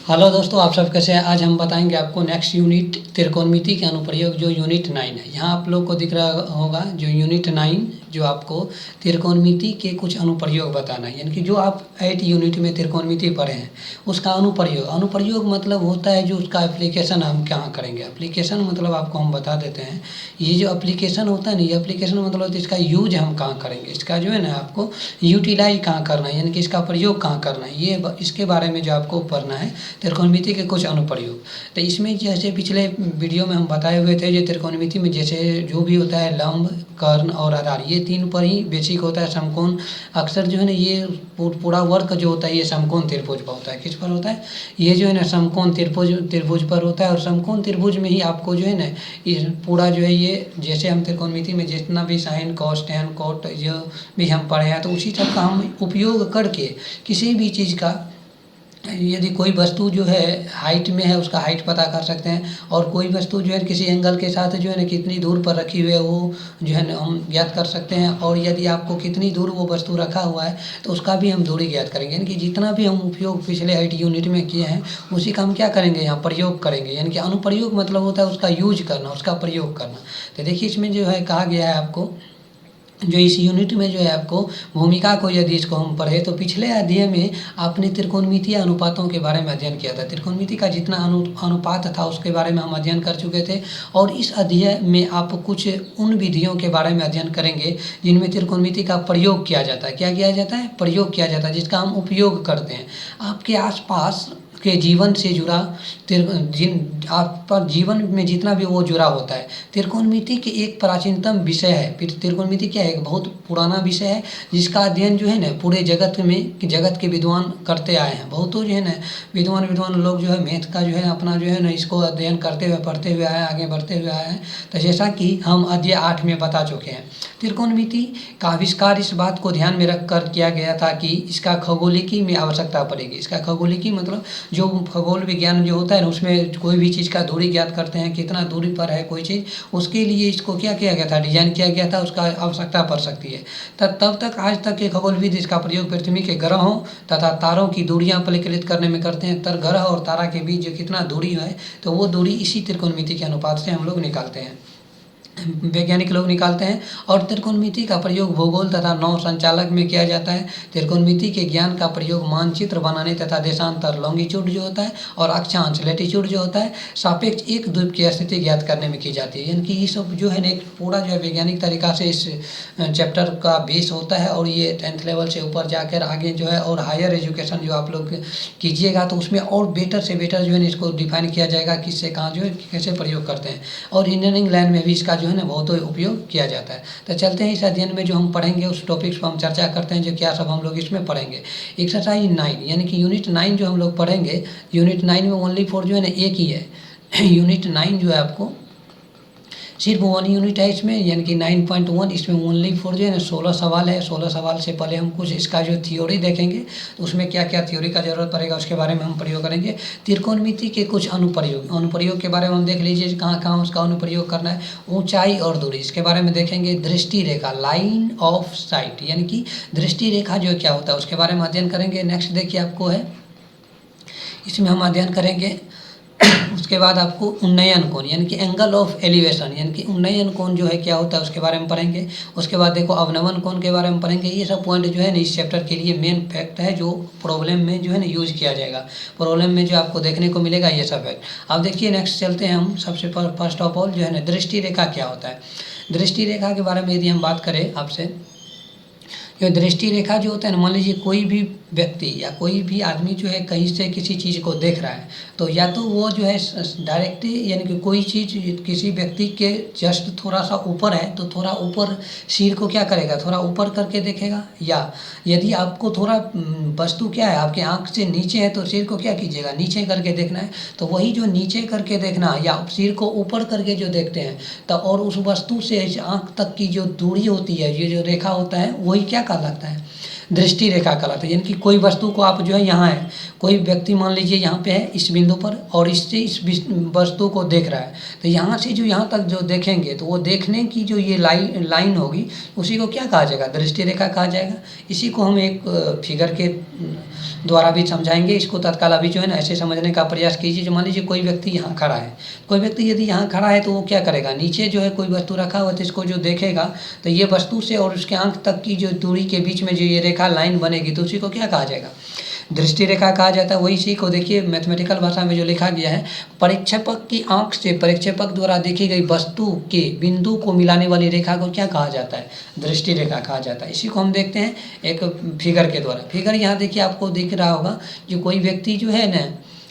Hello दोस्तों, आप सब कैसे हैं। आज हम बताएंगे आपको नेक्स्ट यूनिट त्रिकोणमिति के अनुप्रयोग जो यूनिट 9 है। यहाँ आप लोग को दिख रहा होगा जो यूनिट 9 जो आपको त्रिकोणमिति के कुछ अनुप्रयोग बताना है, यानी कि जो आप 8 यूनिट में त्रिकोणमिति पढ़े हैं उसका अनुप्रयोग मतलब होता है जो उसका एप्लीकेशन हम कहाँ करेंगे। एप्लीकेशन मतलब आपको हम बता देते हैं, ये जो एप्लीकेशन होता है ना, ये एप्लीकेशन मतलब इसका यूज हम कहाँ करेंगे, इसका जो है ना आपको यूटिलाइज कहाँ करना है, यानी कि इसका प्रयोग कहाँ करना है, ये इसके बारे में जो आपको पढ़ना है त्रिकोणमिति के कुछ अनुप्रयोग। तो इसमें जैसे पिछले वीडियो में हम बताए हुए थे, जो त्रिकोणमिति में जैसे जो भी होता है लंब, कर्ण और आधार, ये 3 पर ही बेसिक होता है। समकोण अक्सर जो है ना ये पूरा वर्क जो होता है ये समकोण त्रिभुज पर होता है। किस पर होता है? ये जो है ना समकोण त्रिभुज पर होता है। और समकोण त्रिभुज में ही आपको जो है ना ये पूरा जो है ये जैसे हम त्रिकोणमिति में जितना भी साइन कॉस टेन कोट जो भी हम पढ़े हैं, तो उसी सब का हम उपयोग करके किसी भी चीज़ का, यदि कोई वस्तु जो है हाइट में है उसका हाइट पता कर सकते हैं, और कोई वस्तु जो है किसी एंगल के साथ जो है ना कितनी दूर पर रखी हुई है वो जो है ना हम ज्ञात कर सकते हैं। और यदि आपको कितनी दूर वो वस्तु रखा हुआ है तो उसका भी हम दूरी ज्ञात करेंगे। यानी कि जितना भी हम उपयोग पिछले 8 यूनिट में किए हैं उसी का हम क्या करेंगे, यहाँ प्रयोग करेंगे। यानी कि अनुप्रयोग मतलब होता है उसका यूज करना, उसका प्रयोग करना। तो देखिए इसमें जो है कहा गया है आपको, जो इस यूनिट में जो है आपको भूमिका को यदि इसको हम पढ़े तो पिछले अध्याय में आपने त्रिकोणमितीय अनुपातों के बारे में अध्ययन किया था। त्रिकोणमिति का जितना अनुपात था उसके बारे में हम अध्ययन कर चुके थे। और इस अध्याय में आप कुछ उन विधियों के बारे में अध्ययन करेंगे जिनमें त्रिकोणमिति का प्रयोग किया जाता है। क्या किया जाता है? प्रयोग किया जाता है, जिसका हम उपयोग करते हैं आपके आसपास के जीवन से जुड़ा। आप पर जीवन में जितना भी वो जुड़ा होता है। त्रिकोणमिति के एक प्राचीनतम विषय है। फिर त्रिकोणमिति क्या है? एक बहुत पुराना विषय है जिसका अध्ययन जो है ना पूरे जगत के विद्वान करते आए हैं। बहुतों जो है ना विद्वान लोग जो है मैथ का जो है अपना जो है ना इसको अध्ययन करते हुए पढ़ते हुए आए, आगे बढ़ते हुए आए हैं। तो जैसा कि हम अध्याय 8 में बता चुके हैं, त्रिकोणमिति का आविष्कार इस बात को ध्यान में रखकर किया गया था कि इसका खगोलिकी में आवश्यकता पड़ेगी। इसका खगोलिकी मतलब जो खगोल विज्ञान जो होता है ना उसमें कोई भी चीज़ का दूरी ज्ञात करते हैं, कितना दूरी पर है कोई चीज़, उसके लिए इसको क्या किया गया था, डिजाइन किया गया था, उसका आवश्यकता पड़ सकती है। तब तक आज तक के खगोलविद इसका प्रयोग पृथ्वी के ग्रहों तथा तारों की दूरियां परिकलित करने में करते हैं। ग्रह और तारा के बीच जो कितना दूरी है तो वो दूरी इसी त्रिकोणमिति के अनुपात से हम लोग निकालते हैं, वैज्ञानिक लोग निकालते हैं। और त्रिकोणमिति का प्रयोग भूगोल तथा नौ संचालक में किया जाता है। त्रिकोणमिति के ज्ञान का प्रयोग मानचित्र बनाने तथा देशांतर लॉन्गिट्यूड जो होता है और अक्षांश लैटिट्यूड जो होता है सापेक्ष एक द्वीप की स्थिति ज्ञात करने में की जाती है। यानी कि ये सब जो है ना एक पूरा जो है वैज्ञानिक तरीका से इस चैप्टर का बेस होता है। और ये 10th लेवल से ऊपर जाकर आगे जो है और हायर एजुकेशन जो आप लोग कीजिएगा तो उसमें और बेटर से बेटर जो है इसको डिफाइन किया जाएगा, किससे कहाँ जो है कैसे प्रयोग करते हैं। और इंजीनियरिंग लाइन में भी इसका जो है ना बहुत उपयोग किया जाता है। तो चलते हैं इस अध्ययन में जो हम पढ़ेंगे उस टॉपिक्स पर हम चर्चा करते हैं, जो क्या सब हम लोग इसमें पढ़ेंगे। एक्सरसाइज 9 यानी कि यूनिट 9 जो हम लोग पढ़ेंगे, यूनिट 9 में ओनली फॉर जो है ना एक ही है। यूनिट 9 जो है आपको सिर्फ 1 यूनिट है इसमें, यानी कि 9.1। इसमें ओनली फॉर जो है ना 16 सवाल है। 16 सवाल से पहले हम कुछ इसका जो थ्योरी देखेंगे तो उसमें क्या क्या थ्योरी का जरूरत पड़ेगा उसके बारे में हम प्रयोग करेंगे। त्रिकोणमिति के कुछ अनुप्रयोग के बारे में हम देख लीजिए कहाँ कहाँ उसका अनुप्रयोग करना है। ऊंचाई और दूरी इसके बारे में देखेंगे। दृष्टि रेखा, लाइन ऑफ साइट, यानी कि दृष्टि रेखा जो क्या होता है उसके बारे में अध्ययन करेंगे। नेक्स्ट देखिए आपको है इसमें हम अध्ययन करेंगे। उसके बाद आपको उन्नयन कोण यानी कि एंगल ऑफ एलिवेशन, यानी कि उन्नयन कोण जो है क्या होता है उसके बारे में पढ़ेंगे। उसके बाद देखो अवनमन कोण के बारे में पढ़ेंगे। ये सब पॉइंट जो है ना इस चैप्टर के लिए मेन फैक्ट है जो प्रॉब्लम में जो है ना यूज किया जाएगा। प्रॉब्लम में जो आपको देखने को मिलेगा ये सब फैक्ट। अब देखिए नेक्स्ट चलते हैं हम। सबसे फर्स्ट ऑफ ऑल जो है ना दृष्टि रेखा क्या होता है। दृष्टि रेखा के बारे में यदि हम बात करें आपसे, जो दृष्टि रेखा जो होता है ना, मान लीजिए कोई भी व्यक्ति या कोई भी आदमी जो है कहीं से किसी चीज़ को देख रहा है तो या तो वो जो है डायरेक्टली, यानी कि कोई चीज़ किसी व्यक्ति के जस्ट थोड़ा सा ऊपर है तो थोड़ा ऊपर सिर को क्या करेगा, थोड़ा ऊपर करके देखेगा। या यदि आपको थोड़ा वस्तु क्या है आपके आँख से नीचे है तो सिर को क्या कीजिएगा, नीचे करके देखना है। तो वही जो नीचे करके देखना या सिर को ऊपर करके जो देखते हैं तो और उस वस्तु से आँख तक की जो दूरी होती है, ये जो रेखा होता है वही क्या कहलाता है, दृष्टि रेखा कहलाता है। यानी कि कोई वस्तु को आप जो है यहाँ है, कोई व्यक्ति मान लीजिए यहाँ पे है इस बिंदु पर और इससे इस वस्तु को देख रहा है तो यहाँ से जो यहाँ तक जो देखेंगे तो वो देखने की जो ये लाइन होगी उसी को क्या कहा जाएगा, दृष्टि रेखा कहा जाएगा। इसी को हम एक फिगर के द्वारा भी समझाएंगे इसको। तत्काल अभी जो है ना ऐसे समझने का प्रयास कीजिए। जो मान लीजिए कोई व्यक्ति यहाँ खड़ा है, कोई व्यक्ति यदि यहाँ खड़ा है तो वो क्या करेगा, नीचे जो है कोई वस्तु रखा हुआ तो इसको जो देखेगा तो ये वस्तु से और उसके आंख तक की जो दूरी के बीच में जो ये रेखा लाइन बनेगी तो उसी को क्या कहा जाएगा, दृष्टि रेखा कहा जाता है। वही इसी को देखिए मैथमेटिकल भाषा में जो लिखा गया है, प्रक्षेपक की आंख से प्रक्षेपक द्वारा देखी गई वस्तु के बिंदु को मिलाने वाली रेखा को क्या कहा जाता है, दृष्टि रेखा कहा जाता है। इसी को हम देखते हैं एक फिगर के द्वारा। फिगर यहाँ देखिए आपको दिख रहा होगा, जो कोई व्यक्ति जो है ना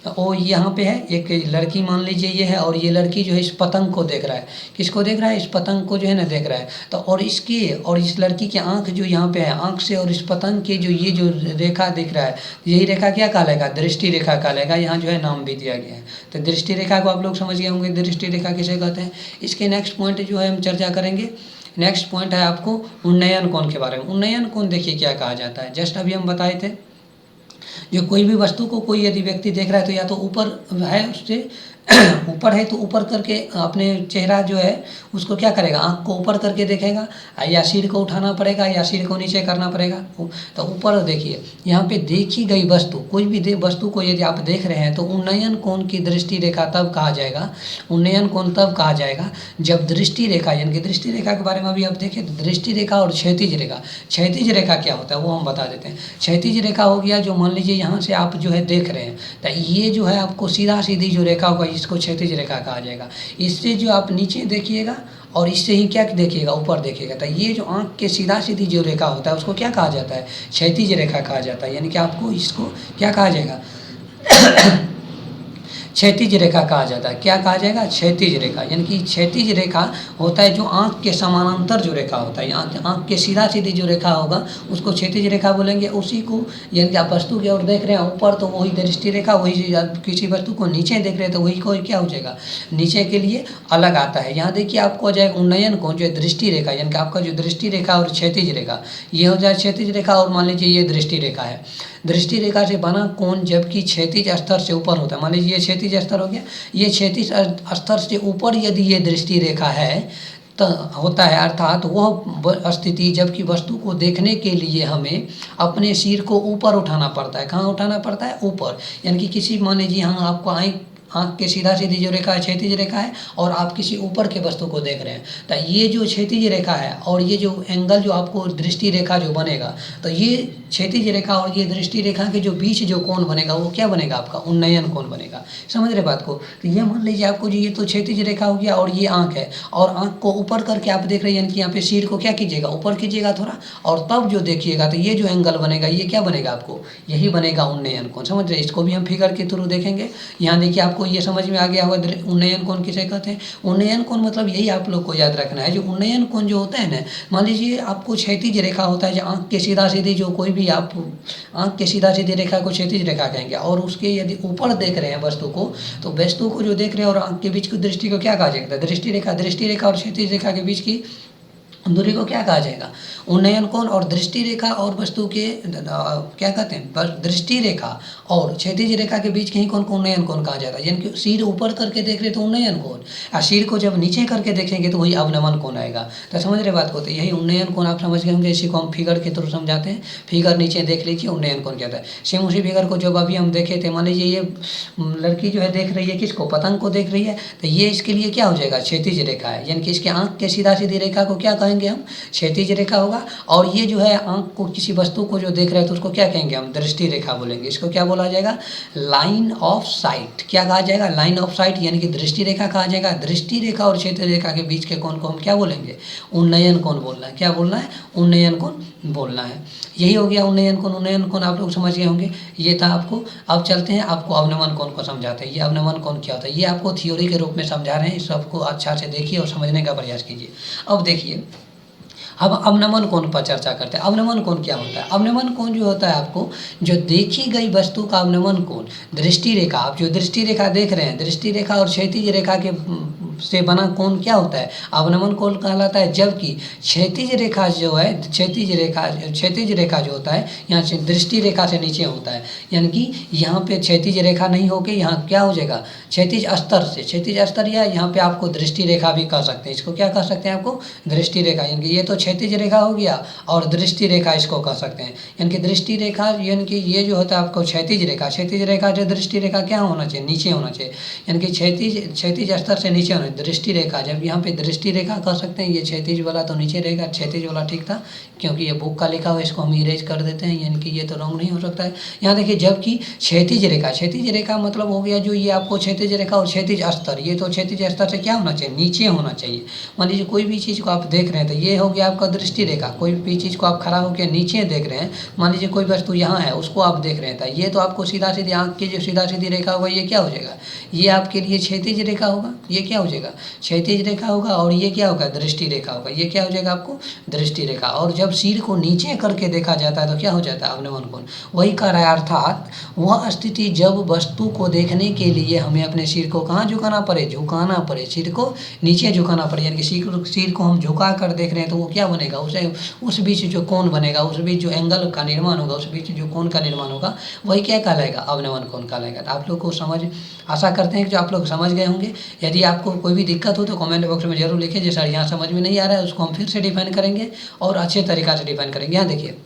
वो यहाँ पे है, एक लड़की मान लीजिए ये है, और ये लड़की जो है इस पतंग को देख रहा है। किसको देख रहा है, इस पतंग को जो है ना देख रहा है। तो और इसकी और इस लड़की की आंख जो यहाँ पे है, आंख से और इस पतंग के जो ये जो रेखा दिख रहा है, यही रेखा क्या कहलाएगा, दृष्टि रेखा कहलाएगा। यहाँ जो है नाम भी दिया गया है। तो दृष्टि रेखा को आप लोग समझ गए होंगे, दृष्टि रेखा किसे कहते हैं। इसके नेक्स्ट पॉइंट जो है हम चर्चा करेंगे। नेक्स्ट पॉइंट है आपको उन्नयन कोण के बारे में। उन्नयन कोण देखिए क्या कहा जाता है, जस्ट अभी हम बताए थे। जो कोई भी वस्तु को कोई यदि व्यक्ति देख रहा है तो या तो ऊपर है उससे ऊपर है तो ऊपर करके अपने चेहरा जो है उसको क्या करेगा, आँख को ऊपर करके देखेगा, या सिर को उठाना पड़ेगा या सिर को नीचे करना पड़ेगा। तो ऊपर देखिए यहाँ पे देखी गई वस्तु, कोई भी वस्तु को यदि आप देख रहे हैं तो उन्नयन कोण की दृष्टि रेखा तब कहा जाएगा, उन्नयन कोण तब कहा जाएगा जब दृष्टि रेखा, यानी कि दृष्टि रेखा के बारे में अभी आप देखें तो दृष्टि रेखा और क्षैतिज रेखा। क्षैतिज रेखा क्या होता है वो हम बता देते हैं। क्षैतिज रेखा हो गया जो मान लीजिए यहाँ से आप जो है देख रहे हैं, तो ये जो है आपको सीधा सीधी जो रेखा होगा इसको क्षैतिज रेखा कहा जाएगा। इससे जो आप नीचे देखिएगा और इससे ही क्या देखिएगा, ऊपर देखिएगा, तो ये जो आँख के सीधा सीधी जो रेखा होता है उसको क्या कहा जाता है, क्षैतिज रेखा कहा जाता है। यानी कि आपको इसको क्या कहा जाएगा क्षैतिज रेखा कहा जाता है। क्या कहा जाएगा, क्षैतिज रेखा। यानी कि क्षैतिज रेखा होता है जो आँख के समानांतर जो रेखा होता है, आँख के सीधा सीधी जो रेखा होगा उसको क्षैतिज रेखा बोलेंगे। उसी को यानी कि आप वस्तु की ओर देख रहे हैं ऊपर तो वही दृष्टि रेखा, वही किसी वस्तु को नीचे देख रहे हैं तो वही को क्या हो जाएगा, नीचे के लिए अलग आता है। यहाँ देखिए आपको हो जाएगा उन्नयन कोण जो है दृष्टि रेखा, यानी कि आपका जो दृष्टि रेखा और क्षैतिज रेखा ये हो जाए क्षैतिज रेखा, और मान लीजिए ये दृष्टि रेखा है। दृष्टि रेखा से बना कोण जबकि क्षैतिज स्तर से ऊपर होता है, मान लीजिए ये क्षैतिज स्तर हो गया, ये क्षैतिज स्तर से ऊपर यदि ये दृष्टि रेखा है तो होता है, अर्थात वह स्थिति जबकि वस्तु को देखने के लिए हमें अपने सिर को ऊपर उठाना पड़ता है। कहाँ उठाना पड़ता है, ऊपर। यानी कि किसी मान लीजिए यहाँ आपको आँख के सीधा सीधी जो रेखा है क्षैतिज रेखा है और आप किसी ऊपर के वस्तु को देख रहे हैं, तो ये जो क्षैतिज रेखा है और ये जो एंगल जो आपको दृष्टि रेखा जो बनेगा, तो ये क्षैतिज रेखा और ये दृष्टि रेखा के जो बीच जो कोण बनेगा वो क्या बनेगा, आपका उन्नयन कोण बनेगा। समझ रहे बात को। तो ये मान लीजिए आपको जो ये तो क्षैतिज रेखा हो गया और ये आँख है, और आँख को ऊपर करके आप देख रहे हैं, यानी कि यहाँ पे सिर को क्या कीजिएगा, ऊपर कीजिएगा थोड़ा, और तब जो देखिएगा तो ये जो एंगल बनेगा ये क्या बनेगा, आपको यही बनेगा उन्नयन कोण। समझ रहे, इसको भी हम फिगर के थ्रू देखेंगे। यहाँ देखिए आपको ये समझ में आ गया होगा उन्नयन कोण किसे कहते हैं। उन्नयन कोण मतलब यही आप लोग को याद रखना है। जो उन्नयन कोण जो होता है ना, मान लीजिए आपको क्षैतिज रेखा होता है जो आँख के सीधा सीधी जो कोई भी आप आँख के सीधा सीधी रेखा को क्षैतिज रेखा कहेंगे, और उसके यदि ऊपर देख रहे हैं वस्तु को, तो वस्तु को जो देख रहे हैं और आँख के बीच की दृष्टि को क्या कहा जाएगा, दृष्टि रेखा। दृष्टि रेखा और क्षैतिज रेखा के बीच की दूरी को क्या कहा जाएगा, उन्नयन कोण। और दृष्टि रेखा और वस्तु के क्या कहते हैं, दृष्टि रेखा और क्षैतिज रेखा के बीच के ही कोण को उन्नयन कोण कहा जाता है। यानी कि सिर ऊपर करके देख रहे तो उन्नयन कोण, और सिर को जब नीचे करके देखेंगे तो वही अवनमन कोण आएगा। तो समझ रहे बात को। तो यही उन्नयन कोण आप समझ गए होंगे। इसी को हम फिगर के थ्रू समझाते हैं। फिगर नीचे देख लीजिए, उन्नयन कोण क्या था। सेम उसी फिगर को जब अभी हम देखे थे, मान लीजिए ये लड़की जो है देख रही है किसको, पतंग को देख रही है, तो ये इसके लिए क्या हो जाएगा, क्षैतिज रेखा है। यानी कि इसके आँख के सीधा सीधी रेखा को क्या कहेंगे हम, क्षैतिज रेखा होगा। और ये जो है आँख को किसी वस्तु को जो देख रहे हैं तो उसको क्या कहेंगे हम, दृष्टि रेखा बोलेंगे। इसको क्या बोला जाएगा, लाइन ऑफ साइट। क्या कहा जाएगा, लाइन ऑफ साइट, यानी कि दृष्टि रेखा कहा जाएगा। दृष्टि रेखा और क्षैतिज रेखा के बीच के कोण को हम क्या बोलेंगे, उन्नयन कोण बोलना है। क्या बोलना है, उन्नयन कोण बोलना है। यही हो गया उन्नयन कोण। उन्नयन कोण आप लोग समझ गए होंगे। ये था आपको। अब चलते हैं आपको अवनमन कोण को समझाते हैं। ये अवनमन कोण क्या होता है, ये आपको थ्योरी के रूप में समझा रहे हैं। इस सबको अच्छा से देखिए और समझने का प्रयास कीजिए। अब देखिए, अब अवनमन कोण पर चर्चा करते हैं। अवनमन कोण क्या होता है। अवनमन कोण जो होता है आपको जो देखी गई वस्तु का अवनमन कोण, दृष्टि रेखा, आप जो दृष्टि रेखा देख रहे हैं, दृष्टि रेखा और क्षैतिज रेखा के से बना कोण क्या होता है? अवनमन कोण कहलाता है। जबकि क्षैतिज रेखा जो है, क्षैतिज रेखा जो होता है यहाँ से दृष्टि रेखा से नीचे होता है, यानी कि यहाँ पे क्षैतिज रेखा नहीं होके यहाँ क्या हो जाएगा, क्षैतिज स्तर या यहाँ पे आपको दृष्टि रेखा भी कह सकते हैं। इसको क्या कह सकते हैं आपको? दृष्टि रेखा। यानी कि ये तो क्षैतिज रेखा हो गया और दृष्टि रेखा इसको कह सकते हैं। यानी कि दृष्टि रेखा, यानी कि ये जो होता है आपको क्षैतिज रेखा से दृष्टि रेखा क्या होना चाहिए? नीचे होना चाहिए। यानी कि क्षैतिज स्तर से नीचे होना चाहिए दृष्टि रेखा। जब यहाँ पे दृष्टि रेखा कह सकते हैं, ये क्षैतिज वाला तो नीचे रहेगा, क्षैतिज वाला ठीक था क्योंकि ये बुक का लिखा हुआ है, इसको हम इरेज कर देते हैं, यानी कि ये तो रॉन्ग नहीं हो सकता है। यहाँ देखिए, जबकि क्षैतिज रेखा मतलब हो गया जो ये आपको क्षैतिज रेखा और क्षैतिज स्तर, ये तो क्षैतिज स्तर से क्या होना चाहिए? नीचे होना चाहिए। मान लीजिए कोई भी चीज़ को आप देख रहे हैं तो ये हो गया आपका दृष्टि रेखा। कोई भी चीज़ को आप खड़ा होकर नीचे देख रहे हैं, मान लीजिए कोई वस्तु यहाँ है उसको आप देख रहे हैं तो ये तो आपको सीधा सीधी आँख की जो सीधा सीधी रेखा होगा ये क्या हो जाएगा? ये आपके लिए क्षैतिज रेखा होगा। ये क्या हो जाएगा? क्षैतिज रेखा होगा। और ये क्या होगा? दृष्टि रेखा होगा। ये क्या हो जाएगा आपको? दृष्टि रेखा। और जब सिर को नीचे करके देखा जाता है तो क्या हो जाता है? अवनमन कोण। वही कह रहा है, अर्थात वह स्थिति जब वस्तु को देखने के लिए हमें अपने सिर को कहाँ झुकाना पड़े? झुकाना पड़े, सिर को नीचे झुकाना पड़े। यानी कि सिर को हम झुका कर देख रहे हैं तो वो क्या बनेगा? उस बीच जो कोण बनेगा, उस बीच जो एंगल का निर्माण होगा, उस बीच जो कोण का निर्माण होगा वही क्या कहलाएगा? अवनमन कोण कहलाएगा। तो आप लोग को आशा करते हैं कि जो आप लोग समझ गए होंगे। यदि आपको कोई भी दिक्कत हो तो कमेंट बॉक्स में जरूर लिखिए। जैसा यहाँ समझ में नहीं आ रहा है उसको हम फिर से डिफाइन करेंगे और अच्छे तरीक़ा से डिफाइन करेंगे। यहाँ देखिए,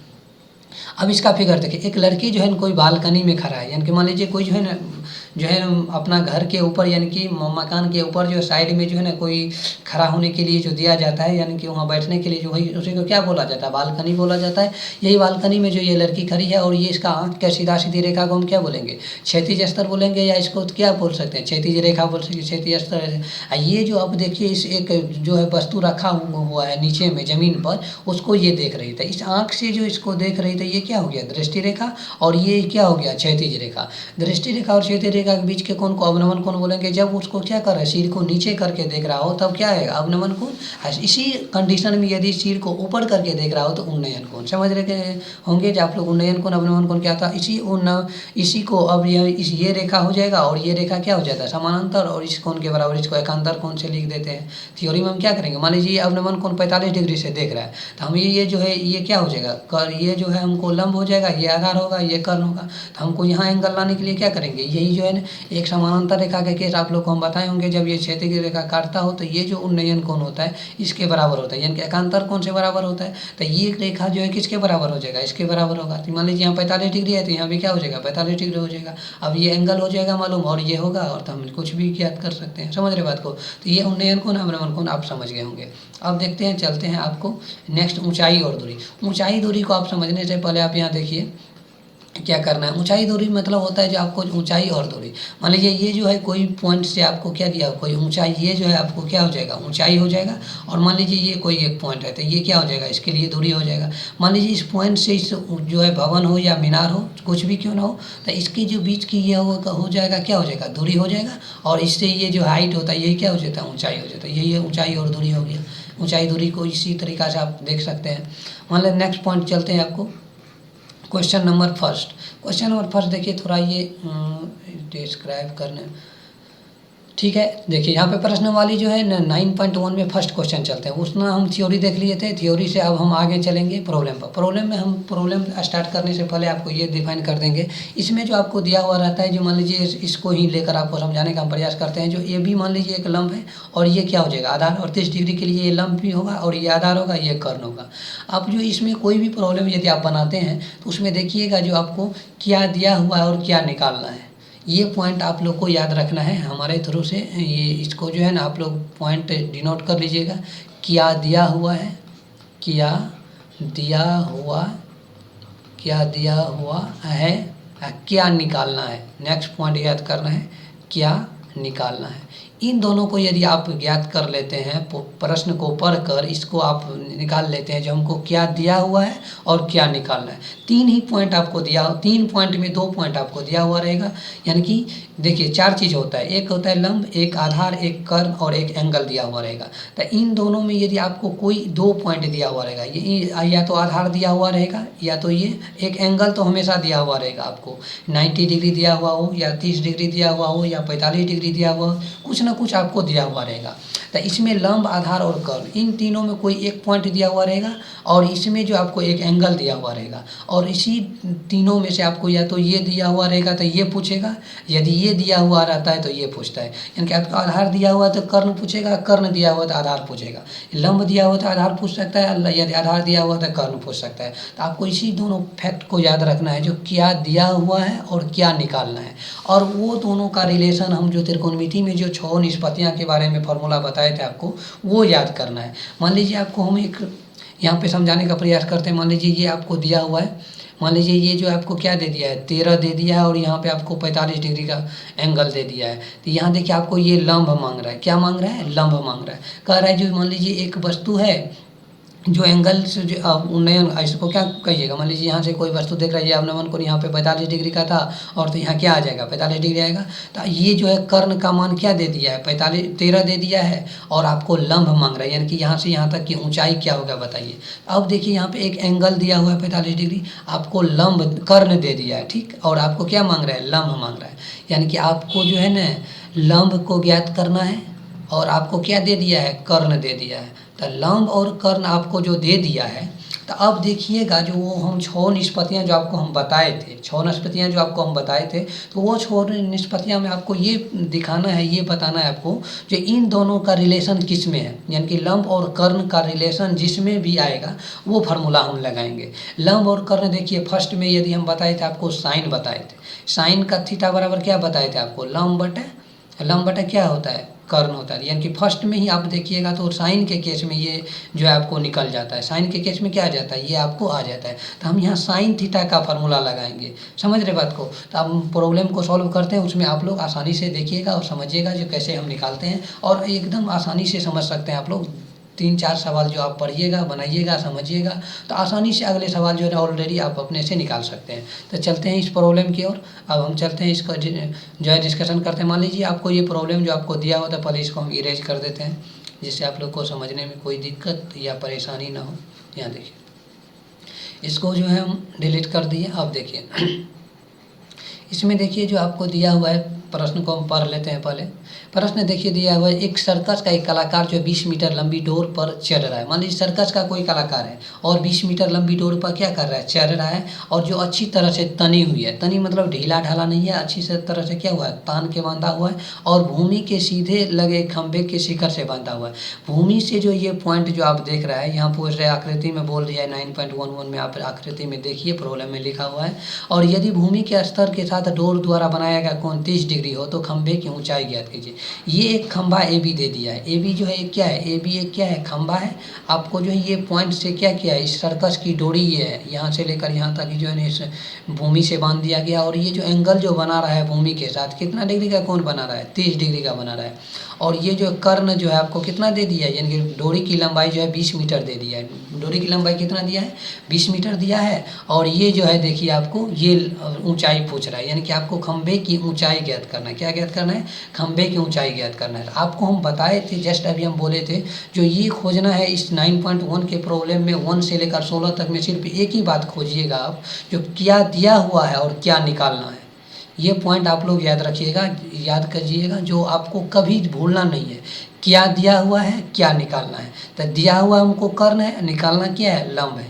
अब इसका फिगर देखिए। एक लड़की जो है कोई बालकनी में खड़ा है, यानी कि मान लीजिए कोई जो है अपना घर के ऊपर, यानी कि मकान के ऊपर जो साइड में जो है ना कोई खड़ा होने के लिए जो दिया जाता है, यानी कि वहाँ बैठने के लिए जो वही उसी को क्या बोला जाता है? बालकनी बोला जाता है। यही बालकनी में जो ये लड़की खड़ी है और ये इसका आँख का सीधा सीधी रेखा को हम क्या बोलेंगे? क्षैतिज स्तर बोलेंगे, या इसको क्या बोल सकते हैं? क्षैतिज रेखा बोल सकते हैं, क्षैतिज स्तर। ये जो अब देखिए, इस एक जो है वस्तु रखा हुआ है नीचे में ज़मीन पर, उसको ये देख रही थी। इस आँख से जो इसको देख रही थी ये क्या हो गया? दृष्टि रेखा। और ये क्या हो गया? क्षैतिज रेखा। दृष्टि रेखा और क्षैतिज रेखा के बीच के कोण को अवनमन कोण बोलेंगे। जब उसको क्या कर रहा है? सिर को नीचे करके देख रहा हो तब क्या है? अवनमन कोण। इसी कंडीशन में यदि सिर को ऊपर करके देख रहा हो तो उन्नयन कोण। समझ रहे होंगे जो आप लोग उन्नयन कोण अवनमन कोण क्या था? इसी को अब ये रेखा हो जाएगा और ये रेखा क्या हो जाता है? समानांतर। और इस कोण के बराबर इसको एकांतर कोण से लिख देते हैं। थ्योरी में हम क्या करेंगे? मान लीजिए अवनमन कोण 45 डिग्री से देख रहा है तो हम ये जो है ये क्या हो जाएगा? कर ये जो है हमको लंब हो जाएगा, ये आधार होगा, ये कर्ण होगा। तो हमको यहाँ एंगल लाने के लिए क्या करेंगे? यही जो है ना एक समानांतर रेखा के केस आप लोग को हम बताए होंगे। जब ये क्षैतिज रेखा काटता हो तो ये जो उन्नयन कोण होता है इसके बराबर होता है, यानी कि एकांतर कोण से बराबर होता है। तो ये रेखा जो है किसके बराबर हो जाएगा? इसके बराबर होगा। तो मान लीजिए यहाँ 45 डिग्री है तो यहाँ भी क्या हो जाएगा? 45 डिग्री हो जाएगा। अब ये एंगल हो जाएगा मालूम और ये होगा और तो हम कुछ भी ज्ञात कर सकते हैं। समझ रहे बात को? तो ये उन्नयन कोण अवनमन कोण आप समझ गए होंगे। अब देखते हैं, चलते हैं आपको नेक्स्ट ऊंचाई और दूरी। ऊंचाई दूरी को आप समझने से पहले आप यहाँ देखिए क्या करना है। ऊंचाई दूरी मतलब होता है जो आपको ऊंचाई और दूरी, मान लीजिए ये जो है कोई पॉइंट से आपको क्या दिया, कोई ऊंचाई, ये जो है आपको क्या हो जाएगा? ऊंचाई हो जाएगा। और मान लीजिए ये कोई एक पॉइंट है तो ये क्या हो जाएगा? इसके लिए दूरी हो जाएगा। मान लीजिए इस पॉइंट से इस जो है भवन हो या मीनार हो, कुछ भी क्यों ना हो, तो इसकी जो बीच की ये हो जाएगा, क्या हो जाएगा? दूरी हो जाएगा। और इससे ये जो हाइट होता है यही क्या हो जाता है? ऊँचाई हो जाता है। यही ऊँचाई और दूरी हो गया। ऊँचाई दूरी को इसी तरीक़ा से आप देख सकते हैं। मान लीजिए नेक्स्ट पॉइंट चलते हैं आपको क्वेश्चन नंबर फर्स्ट देखिए, थोड़ा ये डिस्क्राइब करने, ठीक है। देखिए यहाँ पे प्रश्न वाली जो है 9.1 में फर्स्ट क्वेश्चन चलते हैं। उसमें हम थ्योरी देख लिए थे। थ्योरी से अब हम आगे चलेंगे प्रॉब्लम पर। प्रॉब्लम में हम प्रॉब्लम स्टार्ट करने से पहले आपको ये डिफाइन कर देंगे। इसमें जो आपको दिया हुआ रहता है, जो मान लीजिए इसको ही लेकर आपको समझाने का हम प्रयास करते हैं। जो ए बी मान लीजिए एक लंब है और ये क्या हो जाएगा? आधार। और 30 डिग्री के लिए ये लंब भी होगा और ये आधार होगा, ये कर्ण होगा। अब जो इसमें कोई भी प्रॉब्लम यदि आप बनाते हैं तो उसमें देखिएगा जो आपको क्या दिया हुआ है और क्या निकालना है, ये पॉइंट आप लोग को याद रखना है हमारे थ्रू से। ये इसको जो है ना आप लोग पॉइंट डिनोट कर लीजिएगा। क्या दिया हुआ है, क्या दिया हुआ है, क्या निकालना है। नेक्स्ट पॉइंट याद करना है, क्या निकालना है। इन दोनों को यदि आप ज्ञात कर लेते हैं, प्रश्न को पढ़कर इसको आप निकाल लेते हैं, जो हमको क्या दिया हुआ है और क्या निकालना है। 3 ही पॉइंट आपको दिया, 3 पॉइंट में 2 पॉइंट आपको दिया हुआ रहेगा। यानी कि देखिए 4 चीज़ होता है, एक होता है लंब, एक आधार, एक कर्ण और एक एंगल दिया हुआ रहेगा। तो इन दोनों में यदि आपको कोई 2 पॉइंट दिया हुआ रहेगा, ये या तो आधार दिया हुआ रहेगा या तो ये एक एंगल तो हमेशा दिया हुआ रहेगा। आपको 90 डिग्री दिया हुआ हो या 30 डिग्री दिया हुआ हो या 45 डिग्री दिया हुआ हो, कुछ न कुछ आपको दिया हुआ रहेगा। तो इसमें लंब, आधार और कर्ण, इन तीनों में कोई एक पॉइंट दिया हुआ रहेगा और इसमें जो आपको एक एंगल दिया हुआ रहेगा, और इसी तीनों में से आपको या तो ये दिया हुआ रहेगा तो ये पूछेगा, यदि ये दिया हुआ रहता है तो ये पूछता है। यानी कि आपका आधार दिया हुआ तो कर्ण पूछेगा, कर्ण दिया हुआ तो आधार पूछेगा, लंब दिया हुआ तो आधार पूछ सकता है, यदि आधार दिया हुआ तो कर्ण पूछ सकता है। तो आपको इसी दोनों फैक्ट को याद रखना है, जो क्या दिया हुआ है और क्या निकालना है, और वो दोनों का रिलेशन हम जो त्रिकोणमिति में जो 6 निष्पत्तियाँ के बारे में फॉर्मूला बताए थे आपको, वो याद करना है। मान लीजिए आपको हम एक यहाँ पे समझाने का प्रयास करते हैं। मान लीजिए ये आपको दिया हुआ है, मान लीजिए ये जो आपको क्या दे दिया है, 13 दे दिया है और यहाँ पे आपको 45 डिग्री का एंगल दे दिया है। तो यहाँ देखिए आपको ये लंब मांग रहा है, क्या मांग रहा है, लंब मांग रहा है। कह रहा है जो मान लीजिए एक वस्तु है जो एंगल से जो उन्नयन, इसको क्या कहिएगा, मान लीजिए यहाँ से कोई वस्तु देख रहा है, ये अवनमन कोण यहाँ पे 45 डिग्री का था और तो यहाँ क्या आ जाएगा, 45 डिग्री आएगा। तो ये जो है कर्ण का मान क्या दे दिया है, 13 दे दिया है और आपको लंब मांग रहा है, यानी कि यहाँ से यहाँ तक की ऊंचाई क्या होगा बताइए। अब देखिए यहाँ पे एक एंगल दिया हुआ है 45 डिग्री, आपको लंब कर्ण दे दिया है, ठीक, और आपको क्या मांग रहा है, लंब मांग रहा है। यानी कि आपको जो है ना लंब को ज्ञात करना है और आपको क्या दे दिया है, कर्ण दे दिया है। तो लंब और कर्ण आपको जो दे दिया है, तो अब देखिएगा जो वो हम 6 निष्पत्तियाँ जो आपको हम बताए थे, 6 निष्पत्तियाँ जो आपको हम बताए थे, तो वो 6 निष्पत्तियाँ में आपको ये दिखाना है, ये बताना है आपको जो इन दोनों का रिलेशन किस में है। यानी कि लंब और कर्ण का रिलेशन जिसमें भी आएगा वो फार्मूला हम लगाएंगे। लंब और कर्ण देखिए, फर्स्ट में यदि हम बताए थे आपको साइन बताए थे, साइन का थीटा बराबर क्या बताए थे आपको, लंब बटा क्या होता है, कर्ण होता है। यानी कि फर्स्ट में ही आप देखिएगा तो साइन के केस में ये जो है आपको निकल जाता है, साइन के केस में क्या आ जाता है, ये आपको आ जाता है। तो हम यहाँ साइन थीटा का फार्मूला लगाएंगे, समझ रहे बात को। तो अब प्रॉब्लम को सॉल्व करते हैं, उसमें आप लोग आसानी से देखिएगा और समझिएगा जो कैसे हम निकालते हैं, और एकदम आसानी से समझ सकते हैं आप लोग। 3-4 सवाल जो आप पढ़िएगा, बनाइएगा, समझिएगा, तो आसानी से अगले सवाल जो है ऑलरेडी आप अपने से निकाल सकते हैं। तो चलते हैं इस प्रॉब्लम की ओर। अब हम चलते हैं इसका जो है डिस्कशन करते हैं। मान लीजिए आपको ये प्रॉब्लम जो आपको दिया होता है, पहले इसको हम इरेज कर देते हैं जिससे आप लोग को समझने में कोई दिक्कत या परेशानी ना हो। यहाँ देखिए, इसको जो है हम डिलीट कर दिए। अब देखिए इसमें देखिए जो आपको दिया हुआ है, प्रश्न को हम पढ़ लेते हैं पहले। प्रश्न देखिए दिया हुआ है, एक सर्कस का एक कलाकार जो 20 मीटर लंबी डोर पर चढ़ रहा है। मान लीजिए सर्कस का कोई कलाकार है और 20 मीटर लंबी डोर पर क्या कर रहा है, चढ़ रहा है, और जो अच्छी तरह से तनी हुई है, तनी मतलब ढीला ढाला नहीं है, अच्छी से तरह से क्या हुआ है, तान के बांधा हुआ है, और भूमि के सीधे लगे खंभे के शिखर से बांधा हुआ है। भूमि से जो ये पॉइंट जो आप देख रहा है, यहाँ पूछ रहे आकृति में बोल दिया है 9.11 में, आप आकृति में देखिए, प्रॉब्लम में लिखा हुआ है। और यदि भूमि के स्तर के साथ डोर द्वारा बनाया गया कोण 30 डिग्री हो तो खंभे की ऊंचाई ज्ञात कीजिए। ये एक खंभा ए बी दे दिया है। ए बी जो है क्या है, ए बी एक क्या है, खंभा है। आपको जो है ये पॉइंट से क्या किया है, इस सर्कस की डोरी ये है, यहाँ से लेकर यहाँ तक जो है इस भूमि से बांध दिया गया, और ये जो एंगल जो बना रहा है भूमि के साथ, कितना डिग्री का कोण बना रहा है, 30 डिग्री का बना रहा है। और ये जो कर्ण जो है आपको कितना दे दिया है, यानी कि डोरी की लंबाई जो है 20 मीटर दे दिया है। डोरी की लंबाई कितना दिया है, 20 मीटर दिया है। और ये जो है देखिए आपको ये ऊंचाई पूछ रहा है, यानी कि आपको खंभे की ऊंचाई ज्ञात करना है। क्या ज्ञात करना है, खंभे की ऊंचाई ज्ञात करना है। आपको हम बताए थे, जस्ट अभी हम बोले थे, जो ये खोजना है इस 9.1 के प्रॉब्लम में 1 से लेकर 16 तक में सिर्फ एक ही बात खोजिएगा आप, जो क्या दिया हुआ है और क्या निकालना है। ये पॉइंट आप लोग याद रखिएगा, याद करिएगा, जो आपको कभी भूलना नहीं है। क्या दिया हुआ है, क्या निकालना है। तो दिया हुआ हमको कर्ण है, निकालना क्या है, लंब है।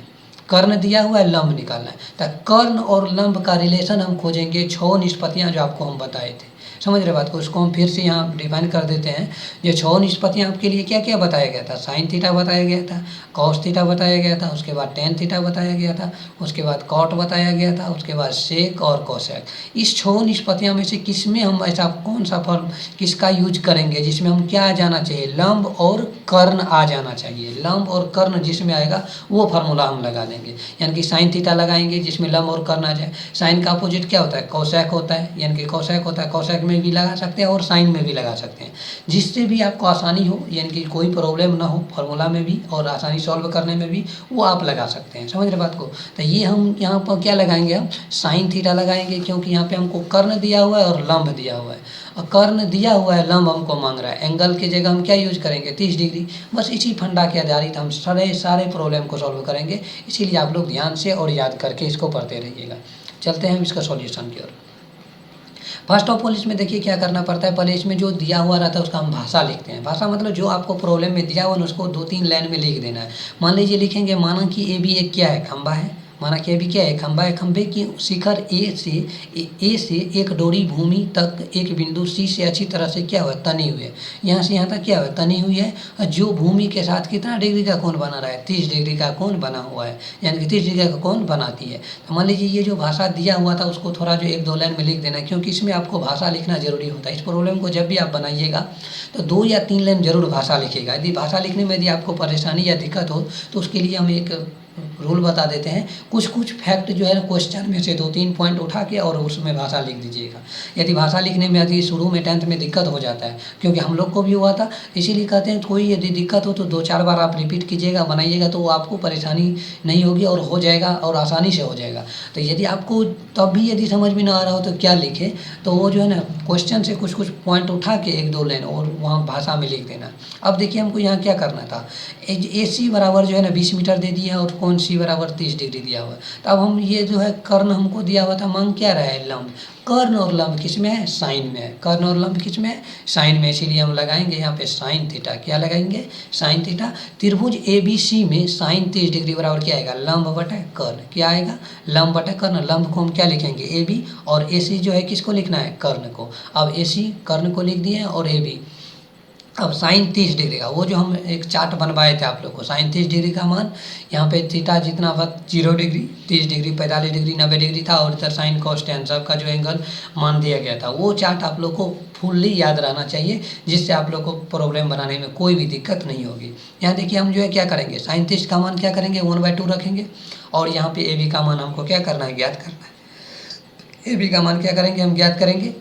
कर्ण दिया हुआ है, लंब निकालना है। तो कर्ण और लंब का रिलेशन हम खोजेंगे 6 निष्पत्तियाँ जो आपको हम बताए थे। समझ रहे बात को, उसको हम फिर से यहाँ डिफाइन कर देते हैं। ये 6 निष्पत्तियाँ आपके लिए क्या क्या बताया गया था, साइन थीटा बताया गया था, कॉस थीटा बताया गया था, उसके बाद टेन थीटा बताया गया था, उसके बाद कॉट बताया गया था, उसके बाद सेक और कोसेक। इस 6 निष्पत्तियों में से किस में हम ऐसा कौन सा फॉर्म किसका यूज करेंगे जिसमें हम क्या आ जाना चाहिए, लंब और कर्ण आ जाना चाहिए। लंब और कर्ण जिसमें आएगा वो फार्मूला हम लगा देंगे। यानी कि साइन थीटा लगाएंगे जिसमें लंब और कर्ण आ जाए। साइन का अपोजिट क्या होता है, कोसेक होता है, यानी कि कोसेक होता है। कोसेक में भी लगा सकते हैं और साइन में भी लगा सकते हैं, जिससे भी आपको आसानी हो, यानी कि कोई प्रॉब्लम ना हो फार्मूला में भी और आसानी सॉल्व करने में भी, वो आप लगा सकते हैं। समझ रहे बात को। तो ये हम यहाँ पर क्या लगाएंगे, हम साइन थीटा लगाएंगे, क्योंकि यहाँ पे हमको कर्ण दिया हुआ है और लंब दिया हुआ है। और कर्ण दिया हुआ है, लंब हमको मांग रहा है। एंगल की जगह हम क्या यूज करेंगे, 30 डिग्री। बस इसी फंडा के आधारित हम सारे प्रॉब्लम को सॉल्व करेंगे। इसीलिए आप लोग ध्यान से और याद करके इसको पढ़ते रहिएगा। चलते हैं हम इसका सॉल्यूशन की ओर। फर्स्ट ऑफ ऑल इसमें देखिए क्या करना पड़ता है, पहले इसमें जो दिया हुआ रहता है उसका हम भाषा लिखते हैं। भाषा मतलब जो आपको प्रॉब्लम में दिया हुआ है उसको 2-3 लाइन में लिख देना है। मान लीजिए लिखेंगे, माना कि ए बी एक क्या है, खंभा है। माना कि अभी क्या है, खंभा है। खंभे की शिखर ए से एक डोरी भूमि तक एक बिंदु सी से अच्छी तरह से क्या हुआ, तनी हुई है। यहाँ से यहाँ तक क्या हुआ, तनी हुई है। और जो भूमि के साथ कितना डिग्री का कोण बना रहा है, 30 डिग्री का कोण बना हुआ है, यानी कि 30 डिग्री का कोण बनाती है। तो मान लीजिए ये जो भाषा दिया हुआ था उसको थोड़ा जो 1-2 लाइन में लिख देना है, क्योंकि इसमें आपको भाषा लिखना जरूरी होता है। इस प्रॉब्लम को जब भी आप बनाइएगा तो 2 या 3 लाइन जरूर भाषा लिखिएगा। यदि भाषा लिखने में यदि आपको परेशानी या दिक्कत हो तो उसके लिए हम एक रूल बता देते हैं। कुछ फैक्ट जो है क्वेश्चन में से 2-3 पॉइंट उठा के और उसमें भाषा लिख दीजिएगा। यदि भाषा लिखने में यदि शुरू में 10th में दिक्कत हो जाता है, क्योंकि हम लोग को भी हुआ था, इसीलिए कहते हैं कोई यदि दिक्कत हो तो 2-4 बार आप रिपीट कीजिएगा, बनाइएगा, तो आपको परेशानी नहीं होगी और हो जाएगा और आसानी से हो जाएगा। तो यदि आपको तब भी यदि समझ में ना आ रहा हो तो क्या लिखें, तो वो जो है ना क्वेश्चन से कुछ पॉइंट उठा के 1-2 लाइन और वहाँ भाषा में लिख देना। अब देखिए हमको यहाँ क्या करना था, AC बराबर जो है ना 20 मीटर दे दिया और कोण C बराबर 30 डिग्री दिया हुआ है। तो अब हम ये जो है कर्ण हमको दिया हुआ था, मांग क्या रहा है, लंब। कर्ण और लंब किस में है, साइन में है। कर्ण और लंब किस में है, साइन में। इसीलिए हम लगाएंगे यहाँ पे साइन थीटा। क्या लगाएंगे, साइन थीटा। त्रिभुज ABC में साइन 30 डिग्री बराबर क्या आएगा, लंब बटा कर्ण। क्या आएगा, लंब बटा कर्ण। लंब को हम क्या लिखेंगे, AB, और AC जो है किसको लिखना है, कर्ण को। अब AC कर्ण को लिख दिए और AB। अब साइन 30 डिग्री का वो जो हम एक चार्ट बनवाए थे आप लोग को, साइन 30 डिग्री का मान यहाँ पे थीटा जितना था 0 डिग्री, 30 डिग्री, 45 डिग्री, 90 डिग्री था, और इधर साइन कॉस टेन सबका जो एंगल मान दिया गया था। वो चार्ट आप लोग को फुल्ली याद रहना चाहिए, जिससे आप लोग को प्रॉब्लम बनाने में कोई भी दिक्कत नहीं होगी। यहाँ देखिए हम जो है क्या करेंगे, साइन 30 का मान क्या करेंगे, 1/2 रखेंगे, और यहाँ पे AB का मान हमको क्या करना है, ज्ञात करना है। AB का मान क्या करेंगे, हम ज्ञात करेंगे।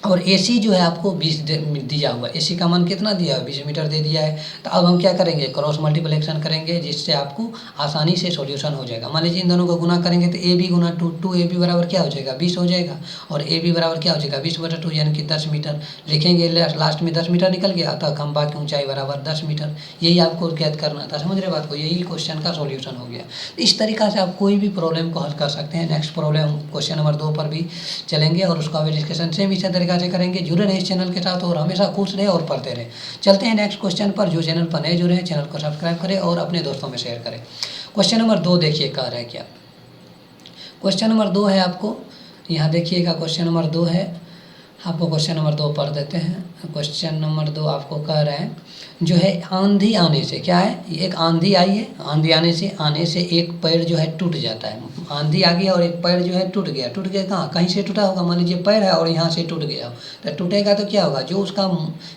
और AC जो है आपको 20 दिया हुआ है। AC का मान कितना दिया है, 20 मीटर दे दिया है। तो अब हम क्या करेंगे, क्रॉस मल्टीप्लिकेशन करेंगे, जिससे आपको आसानी से सॉल्यूशन हो जाएगा। मान लीजिए इन दोनों को गुना करेंगे तो AB गुना 2AB बराबर क्या हो जाएगा, 20 हो जाएगा, और AB बराबर क्या हो जाएगा, 20/2, यानी कि 10 मीटर लिखेंगे। लास्ट में 10 मीटर निकल गया, अतः खंभा की ऊंचाई बराबर 10 मीटर। यही आपको ज्ञात करना था, समझ रहे बात को, यही क्वेश्चन का सॉल्यूशन हो गया। इस तरीका से आप कोई भी प्रॉब्लम को हल कर सकते हैं। नेक्स्ट प्रॉब्लम क्वेश्चन नंबर 2 पर भी चलेंगे और उसका भी डिस्कशन सेम इसी तरीका से करेंगे। जुड़े रहे इस चैनल के साथ और हमेशा खुश रहे और पढ़ते रहे। चलते हैं नेक्स्ट क्वेश्चन पर। जो चैनल पर नए जुड़े हैं चैनल को सब्सक्राइब करें और अपने दोस्तों में शेयर करें। क्वेश्चन नंबर 2 देखिए कह रहा है क्या। क्वेश्चन नंबर 2 है आपको, यहाँ देखिएगा क्वेश्चन नंबर 2 है आपको। क्वेश्चन नंबर 2 पढ़ देते हैं। क्वेश्चन नंबर 2 आपको कह रहे हैं जो है आंधी आने से, क्या है, एक आंधी आई है, आंधी आने से एक पेड़ जो है टूट जाता है। आंधी आ गया और एक पेड़ जो है टूट गया। टूट गया कहाँ, कहीं से टूटा होगा, मान लीजिए पेड़ है और यहाँ से टूट गया। तो टूटेगा तो क्या होगा, जो उसका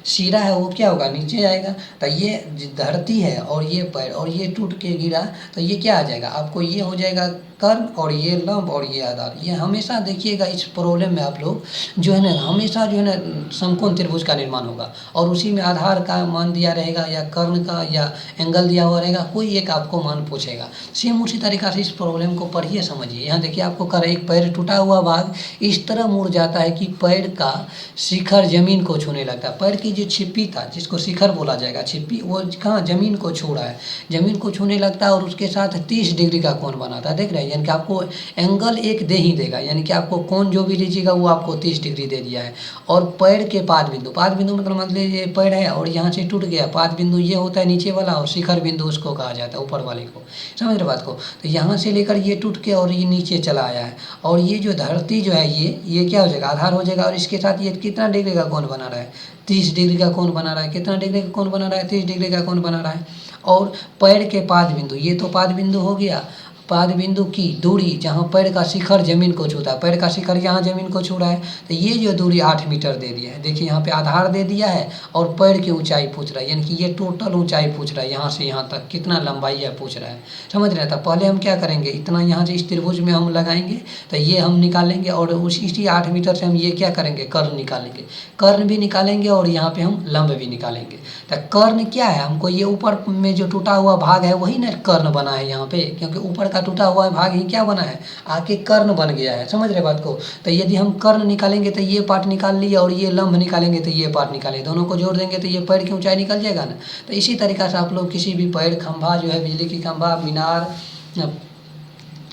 सिरा है वो क्या होगा, नीचे आएगा। तो ये धरती है और ये पेड़ और ये टूट के गिरा, तो ये क्या आ जाएगा आपको, ये हो जाएगा कर्ण, और ये लंब और ये आधार। ये हमेशा देखिएगा इस प्रॉब्लम में आप लोग जो है ना, हमेशा जो है ना समकोण त्रिभुज का निर्माण होगा, और उसी में आधार का मान दिया रहेगा या कर्ण का या एंगल दिया हुआ रहेगा, कोई एक आपको मान पूछेगा। सेम उसी तरीका से इस प्रॉब्लम को पढ़िए, समझिए। यहाँ देखिए आपको कर एक पैर टूटा हुआ भाग इस तरह मुड़ जाता है कि पैर का शिखर जमीन को छूने लगता है। पैर की जो छिप्पी था, जिसको शिखर बोला जाएगा, छिप्पी, वो कहाँ जमीन को छू रहा है, जमीन को छूने लगता है और उसके साथ 30 डिग्री का कोण बनाता है। देख रहे हैं, यानी कि आपको एंगल एक दे ही देगा, यानी कि आपको कोण जो भी लीजिएगा वो आपको 30 डिग्री दे दिया है। और पैर के पाद बिंदु मतलब मान लीजिए पैर है और यहाँ से टूट गया, पाद बिंदु ये होता है नीचे वाला, और शिखर बिंदु उसको कहा जाता है ऊपर वाले को, समझ रहे बात को। तो यहाँ से लेकर ये टूट के और ये नीचे चला आया है, और ये जो धरती जो है ये क्या हो जाएगा, आधार हो जाएगा। और इसके साथ ये कितना डिग्री का कोण बना रहा है, 30 डिग्री का कोण बना रहा है। कितना डिग्री का कोण बना रहा है, 30 डिग्री का कोण बना रहा है। और पैर के पाद बिंदु, ये तो पाद बिंदु हो गया, पाद बिंदु की दूरी जहाँ पैर का शिखर जमीन को छूता है, पैर का शिखर यहाँ जमीन को छू रहा है, तो ये जो दूरी 8 मीटर दे दिया है। देखिए यहाँ पे आधार दे दिया है और पैर की ऊंचाई पूछ रहा है, यानी कि ये टोटल ऊंचाई पूछ रहा है, यहाँ से यहाँ तक कितना लंबाई है पूछ रहा है, समझ रहे हैं। तो पहले हम क्या करेंगे, इतना यहाँ से इस त्रिभुज में हम लगाएंगे, तो ये हम निकालेंगे, और उसी 8 मीटर से हम ये क्या करेंगे, कर्ण निकालेंगे। कर्ण भी निकालेंगे और यहाँ पे हम लंब भी निकालेंगे। तो कर्ण क्या है, हमको ये ऊपर में जो टूटा हुआ भाग है वही ना कर्ण बना है यहाँ पे, क्योंकि ऊपर का टूटा हुआ भाग ही क्या बना है, आके कर्ण बन गया है, समझ रहे बात को। तो यदि हम कर्ण निकालेंगे तो ये पार्ट निकाल लिया, और ये लंब निकालेंगे तो ये पार्ट निकालेंगे, दोनों को जोड़ देंगे तो ये पेड़ की ऊंचाई निकल जाएगा ना। तो इसी तरीका से आप लोग किसी भी पेड़, खंभा जो है बिजली की खंभा, मीनार,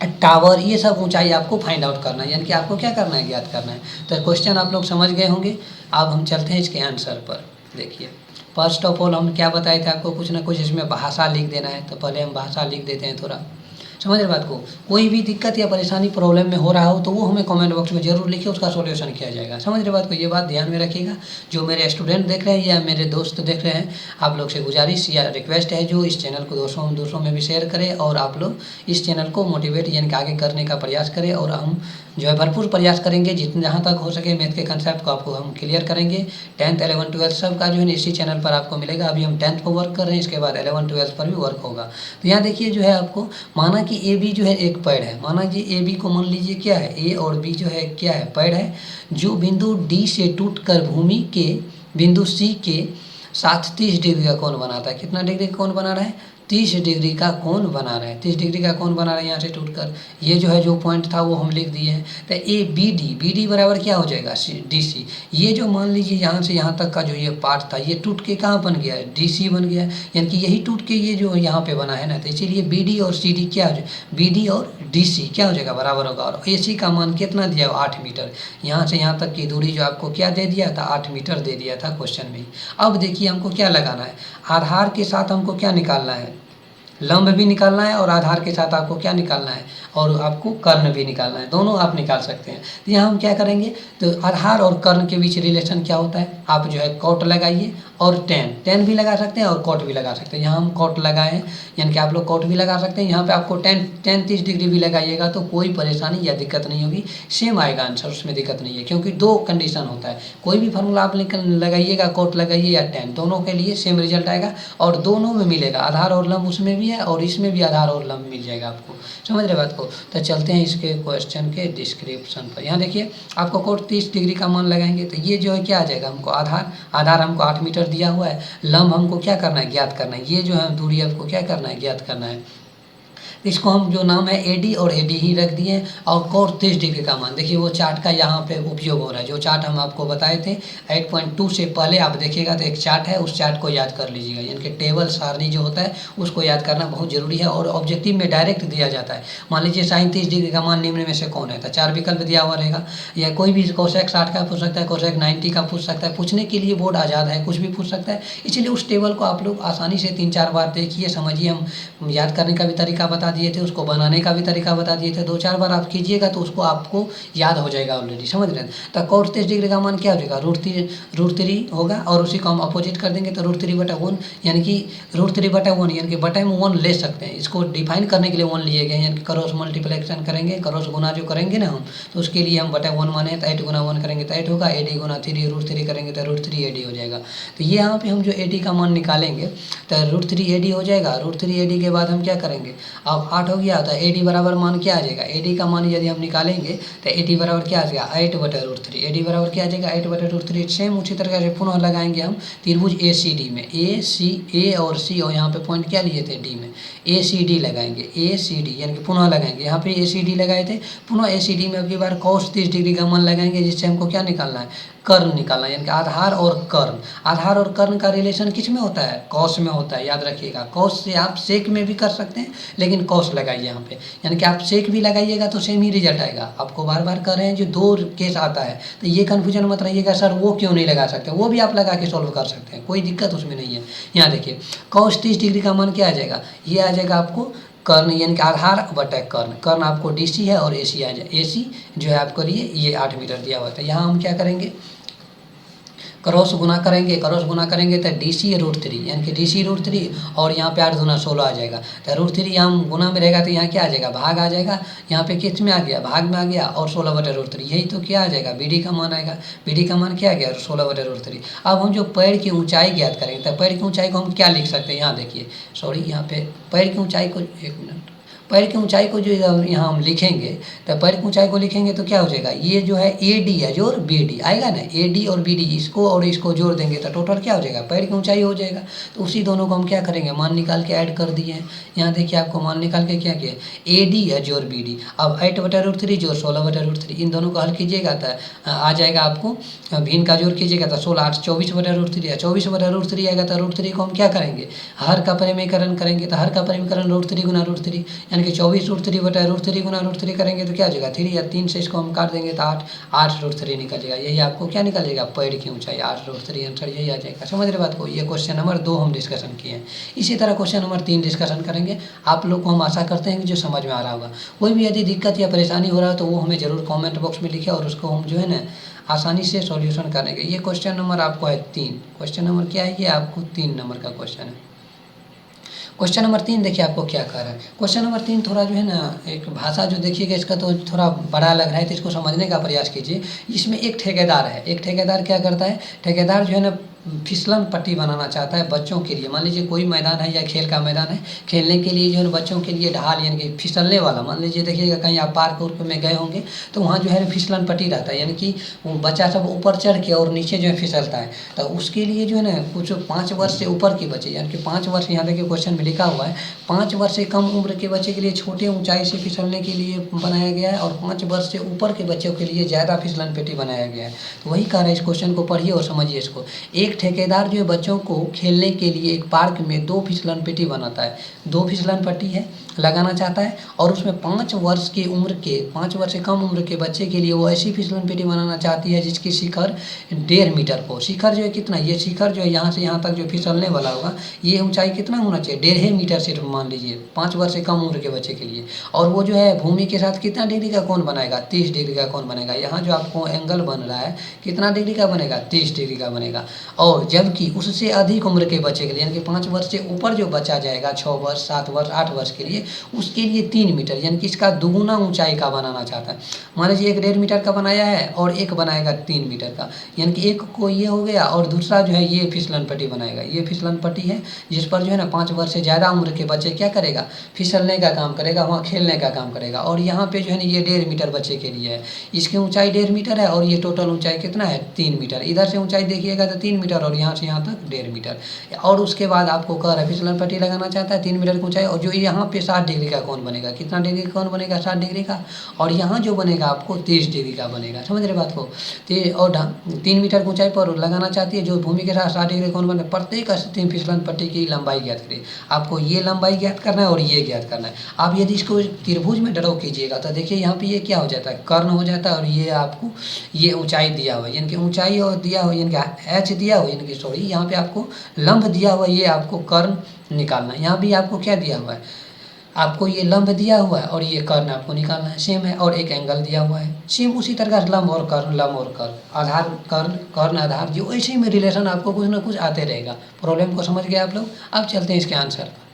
टावर, ये सब ऊंचाई आपको फाइंड आउट करना है, यानी कि आपको क्या करना है, ज्ञात करना है। तो क्वेश्चन आप लोग समझ गए होंगे। अब हम चलते हैं इसके आंसर पर। देखिए फर्स्ट ऑफ ऑल हम क्या बताए थे आपको, कुछ ना कुछ इसमें भाषा लिख देना है। तो पहले हम भाषा लिख देते हैं थोड़ा, समझ रहे बात को। कोई भी दिक्कत या परेशानी प्रॉब्लम में हो रहा हो तो वो हमें कमेंट बॉक्स में जरूर लिखिए, उसका सॉल्यूशन किया जाएगा। समझ रहे बात को, ये बात ध्यान में रखिएगा। जो मेरे स्टूडेंट देख रहे हैं या मेरे दोस्त देख रहे हैं, आप लोग से गुजारिश या रिक्वेस्ट है जो इस चैनल को दूसरों में भी शेयर करें, और आप लोग इस चैनल को मोटिवेट यानी कि आगे करने का प्रयास करें। और हम जो है भरपूर प्रयास करेंगे, जितने जहाँ तक हो सके मैथ के कंसेप्ट को आपको हम क्लियर करेंगे। 10th 11th 12th सब का जो है इसी चैनल पर आपको मिलेगा। अभी हम 10th पर वर्क कर रहे हैं, इसके बाद 11th 12th पर भी वर्क होगा। तो यहाँ देखिए जो है आपको, माना कि ए बी जो है एक पैड है, माना कि ए बी को मान लीजिए क्या है, ए और बी जो है क्या है, पैड है, जो बिंदु डी से टूटकर भूमि के बिंदु सी के साथ 30 डिग्री का कोण बनाता है। कितना डिग्री का कोण बना रहा है, 30 डिग्री का कोण बना रहा है। 30 डिग्री का कोण बना रहा है यहाँ से टूटकर। ये जो है जो पॉइंट था वो हम लिख दिए हैं। तो ए बी डी बराबर क्या हो जाएगा, डी सी। ये जो मान लीजिए यहाँ से यहाँ तक का जो ये पार्ट था, ये टूट के कहाँ बन गया है, डी सी बन गया है, यानी कि यही टूट के ये जो यहाँ पे बना है ना। तो इसीलिए बी डी और सी डी क्या हो जाएगा, बी डी और डी सी क्या हो जाएगा, बराबर होगा। और ए सी का मान कितना दिया, 8 मीटर। यहाँ से यहाँ तक की दूरी जो आपको क्या दे दिया था, 8 मीटर दे दिया था क्वेश्चन में। अब देखिए हमको क्या लगाना है, आधार के साथ हमको क्या निकालना है, लंब भी निकालना है, और आधार के साथ आपको क्या निकालना है, और आपको कर्ण भी निकालना है। दोनों आप निकाल सकते हैं। तो यहाँ हम क्या करेंगे, तो आधार और कर्ण के बीच रिलेशन क्या होता है, आप जो है कॉट लगाइए, और टेन भी लगा सकते हैं और कॉट भी लगा सकते हैं। यहाँ हम कॉट लगाए हैं, यानी कि आप लोग कॉट भी लगा सकते हैं। यहाँ पे आपको 30 डिग्री भी लगाइएगा तो कोई परेशानी या दिक्कत नहीं होगी, सेम आएगा आंसर, उसमें दिक्कत नहीं है। क्योंकि 2 कंडीशन होता है, कोई भी फार्मूला आप लगाइएगा, कॉट लगाइए या टेन, दोनों के लिए सेम रिजल्ट आएगा, और दोनों में मिलेगा। आधार और लंब उसमें भी है, और इसमें भी आधार और लंब मिल जाएगा आपको। समझ रहे बात को। तो चलते हैं इसके क्वेश्चन के डिस्क्रिप्शन पर। यहाँ देखिए आपको कोट 30 डिग्री का मान लगाएंगे, तो ये जो है क्या आ जाएगा, हमको आधार हमको 8 मीटर दिया हुआ है, लंब हमको क्या करना है, ज्ञात करना है। ये जो है दूरी आपको क्या करना है, ज्ञात करना है। इसको हम जो नाम है एडी और एडी ही रख दिए हैं। और कोट 30 डिग्री का मान देखिए, वो चार्ट का यहाँ पे उपयोग हो रहा है, जो चार्ट हम आपको बताए थे 8.2 से पहले आप देखिएगा तो एक चार्ट है, उस चार्ट को याद कर लीजिएगा। यानी कि टेबल सारणी जो होता है उसको याद करना बहुत जरूरी है, और ऑब्जेक्टिव में डायरेक्ट दिया जाता है। मान लीजिए साइन 30 डिग्री का मान निम्न में से कौन है, तो 4 विकल्प दिया हुआ रहेगा, या कोई भी कोसेक 60 का पूछ सकता है, कोसेक 90 का पूछ सकता है। पूछने के लिए बोर्ड आज़ाद है, कुछ भी पूछ सकता है। इसलिए उस टेबल को आप लोग आसानी से 3-4 बार देखिए, समझिए। हम याद करने का भी तरीका बता दिए थे, उसको बनाने का भी तरीका बता दिए थे। 2-4 बार आप कीजिएगा तो उसको आपको याद हो जाएगा ऑलरेडी, समझ रहे हैं। तो कोट 30 डिग्री का मान क्या हो जाएगा, √3 होगा, और उसी को हम अपोजिट कर देंगे तो √3/1, यानी कि √3/1, यानी कि बटे में 1 ले सकते हैं। इसको डिफाइन करने के लिए 1 लिए गए, यानी कि क्रॉस मल्टीप्लिकेशन करेंगे, क्रॉस गुना जो करेंगे ना हम, तो उसके लिए हम बटे 1 माने, तो 8 गुना 1 करेंगे तो 8 होगा, AD गुना 3 √3 करेंगे तो √3 AD हो जाएगा। तो ये यहाँ पे हम जो AD का मान निकालेंगे तो √3 AD हो जाएगा। √3 AD के बाद हम क्या करेंगे, अब 8 हो गया तो AD बराबर मान क्या आ जाएगा, AD का मान यदि हम निकालेंगे तो AD बराबर क्या आ जाएगा, 8/√3। AD बराबर क्या आ जाएगा, 8/√3। सेम उसी तरह से पुनः लगाएंगे हम त्रिभुज ACD में, A और C, और यहाँ पे पॉइंट क्या लिए थे, D में, ACD लगाएंगे, ACD यानी कि पुनः लगाएंगे। यहाँ पे ACD लगाए थे, पुनः ACD में अब की बार cos 30 डिग्री का मान लगाएंगे, जिससे हमको क्या निकालना है, कर्ण निकालना है, यानी कि आधार और कर्ण। आधार और कर्ण का रिलेशन किस में होता है, कॉस में होता है, याद रखिएगा। कॉस से आप सेक में भी कर सकते हैं, लेकिन कॉस लगाइए यहाँ पे, यानी कि आप सेक भी लगाइएगा तो सेम ही रिजल्ट आएगा। आपको बार बार कर रहे हैं, जो 2 केस आता है, तो ये कन्फ्यूजन मत रहिएगा सर वो क्यों नहीं लगा सकते, वो भी आप लगा के सॉल्व कर सकते हैं, कोई दिक्कत उसमें नहीं है। यहाँ देखिए cos 30 डिग्री का मान क्या आ जाएगा, ये आ जाएगा आपको कर्ण, यानी कि आधार बटे कर्ण। कर्ण आपको DC है और AC आ जाए, AC जो है आपको लिए ये 8 मीटर दिया हुआ था। यहाँ हम क्या करेंगे, क्रॉस गुना करेंगे, क्रॉस गुना करेंगे तो DC √3, यानी कि DC √3, और यहाँ पे 8 दूना 16 आ जाएगा। तो √3 यहाँ गुना में रहेगा तो यहाँ क्या आ जाएगा, भाग आ जाएगा। यहाँ पे किस में आ गया, भाग में आ गया, और 16/√3, यही तो क्या आ जाएगा, BD का मान आएगा। BD का मान क्या आ गया, 16/√3। अब हम जो पैर की ऊंचाई ज्ञात करेंगे, तो पैर की ऊंचाई को हम क्या लिख सकते हैं, यहाँ देखिए, सॉरी, यहाँ पे पैर की ऊंचाई को, 1 मिनट, पैर की ऊंचाई को जो यहाँ हम लिखेंगे, तो पैर की ऊंचाई को लिखेंगे तो क्या हो जाएगा, ये जो है AD है जोड़ BD आएगा ना, AD और BD, इसको और इसको जोड़ देंगे तो टोटल क्या हो जाएगा, पैर की ऊंचाई हो जाएगा। तो उसी दोनों को हम क्या करेंगे, मान निकाल के ऐड कर दिए हैं, यहाँ देखिए आपको मान निकाल के क्या किया, AD है जोड़ BD। अब 8/√3 जोड़ 16/√3, इन दोनों को हल कीजिएगा तो आ जाएगा आपको, भिन्न का जोड़ कीजिएगा तो 16 8 24/√3 है। 24/√3 आएगा तो √3 को हम क्या करेंगे, हर का परिमीकरण करेंगे, तो हर का परिमीकरण √3 गुना √3, यानी कि 24√3/√3 गुना √3 करेंगे तो क्या हो जाएगा 3 या 3 से इसको हम काट देंगे तो 8 निकल जाएगा। यही आपको क्या निकल जाएगा, पेड़ की ऊंचाई 8√3, आंसर यही आ जाएगा। समझ रहे बात को। ये क्वेश्चन नंबर 2 हम डिस्कशन किए हैं। इसी तरह क्वेश्चन नंबर 3 डिस्कशन करेंगे। आप लोग को हम आशा करते हैं कि जो समझ में आ रहा होगा। कोई भी यदि दिक्कत या परेशानी हो रहा है तो वो हमें जरूर कमेंट बॉक्स में लिखे और उसको हम जो है ना आसानी से सॉल्यूशन करेंगे। ये क्वेश्चन नंबर आपको है 3। क्वेश्चन नंबर क्या है, ये आपको 3 नंबर का क्वेश्चन है। क्वेश्चन नंबर 3 देखिए आपको क्या कर रहा है। क्वेश्चन नंबर 3 थोड़ा जो है ना, एक भाषा जो देखिएगा इसका तो थोड़ा बड़ा लग रहा है, तो इसको समझने का प्रयास कीजिए। इसमें एक ठेकेदार है, एक ठेकेदार क्या करता है, ठेकेदार जो है ना फिसलन पट्टी बनाना चाहता है बच्चों के लिए। मान लीजिए कोई मैदान है या खेल का मैदान है, खेलने के लिए जो है बच्चों के लिए ढाल यानी कि फिसलने वाला, मान लीजिए देखिएगा कहीं आप पार्क उर्क में गए होंगे तो वहाँ जो है फिसलन पट्टी रहता है, यानी कि वो बच्चा सब ऊपर चढ़ के और नीचे जो है फिसलता है। तो उसके लिए जो है ना कुछ 5 वर्ष से ऊपर के बच्चे, यानी कि 5 वर्ष, यहाँ देखिए क्वेश्चन में लिखा हुआ है 5 वर्ष से कम उम्र के बच्चे के लिए छोटे ऊंचाई से फिसलने के लिए बनाया गया है, और 5 वर्ष से ऊपर के बच्चों के लिए ज़्यादा फिसलन पट्टी बनाया गया है। तो वही कह रहा है, इस क्वेश्चन को पढ़िए और समझिए इसको। एक ठेकेदार जो बच्चों को खेलने के लिए एक पार्क में 2 फिसलन पट्टी बनाता है, 2 फिसलन पट्टी है लगाना चाहता है, और उसमें 5 वर्ष की उम्र के, 5 वर्ष से कम उम्र के बच्चे के लिए वो ऐसी फिसलन पट्टी बनाना चाहती है जिसकी शिखर 1.5 मीटर हो। शिखर जो है कितना, ये शिखर जो है यहाँ से यहाँ तक जो फिसलने वाला होगा ये ऊंचाई कितना होना चाहिए, 1.5 मीटर से मान लीजिए 5 वर्ष से कम उम्र के बच्चे के लिए। और वो जो है भूमि के साथ कितना डिग्री का कोण बनाएगा, 30 डिग्री का कोण बनेगा। यहाँ जो आपको एंगल बन रहा है कितना डिग्री का बनेगा, 30 डिग्री का बनेगा। और जबकि उससे अधिक उम्र के बच्चे के लिए, यानी कि 5 वर्ष से ऊपर जो बच्चा जाएगा 6 वर्ष 7 वर्ष 8 वर्ष के लिए, उसके लिए 3 मीटर, यानी कि इसका दुगुना ऊंचाई का बनाना चाहता है। मान लीजिए एक 1.5 मीटर का बनाया है और एक बनाएगा 3 मीटर का, यानी कि एक को ये हो गया और दूसरा जो है ये फिसलन पट्टी बनाएगा। ये फिसलन पट्टी है जिस पर जो है ना 5 वर्ष से ज़्यादा उम्र के बच्चे क्या करेगा, फिसलने का काम करेगा, वहाँ खेलने का काम करेगा। और यहाँ पे जो है ना ये 1.5 मीटर बच्चे के लिए है, इसकी ऊंचाई 1.5 मीटर है और ये टोटल ऊंचाई कितना है 3 मीटर। इधर से ऊंचाई देखिएगा तो 3 मीटर और यहाँ से यहाँ तक 1.5 मीटर। और उसके बाद आपको कह रहा है फिसलन पट्टी लगाना चाहता है 3 मीटर की ऊंचाई, और जो यहाँ पे 60 डिग्री का कोण बनेगा, कितना डिग्री का कोण बनेगा, 60 डिग्री का। और यहाँ जो बनेगा आपको 30 डिग्री का बनेगा। समझ रहे बात को। और 3 मीटर की ऊंचाई पर लगाना चाहती है जो भूमि के साथ 60 डिग्री कोण बने। प्रत्येक स्थिति में फिसलन पट्टी की लंबाई ज्ञात करें। आपको ये लंबाई ज्ञात करना है और ये ज्ञात करना है। आप यदि इसको त्रिभुज में ड्रॉ कीजिएगा तो देखिए यहाँ पे ये क्या हो जाता है, कर्ण हो जाता है, और ये आपको ये ऊंचाई दिया हुआ है, यानी कि ऊंचाई और दिया हुआ, यानी कि एच दिया हुआ, यानी कि सॉरी यहाँ पे आपको लंब दिया हुआ, ये आपको कर्ण निकालना है। यहाँ भी आपको क्या दिया हुआ है, आपको ये लंब दिया हुआ है और ये कर्ण आपको निकालना है, सेम है। और एक एंगल दिया हुआ है, सेम उसी तरह का लंब और कर्ण, लंब और कर्ण, आधार कर्ण, कर्ण आधार, जो ऐसे में रिलेशन आपको कुछ ना कुछ आते रहेगा। प्रॉब्लम को समझ गए आप लोग। अब चलते हैं इसके आंसर पर।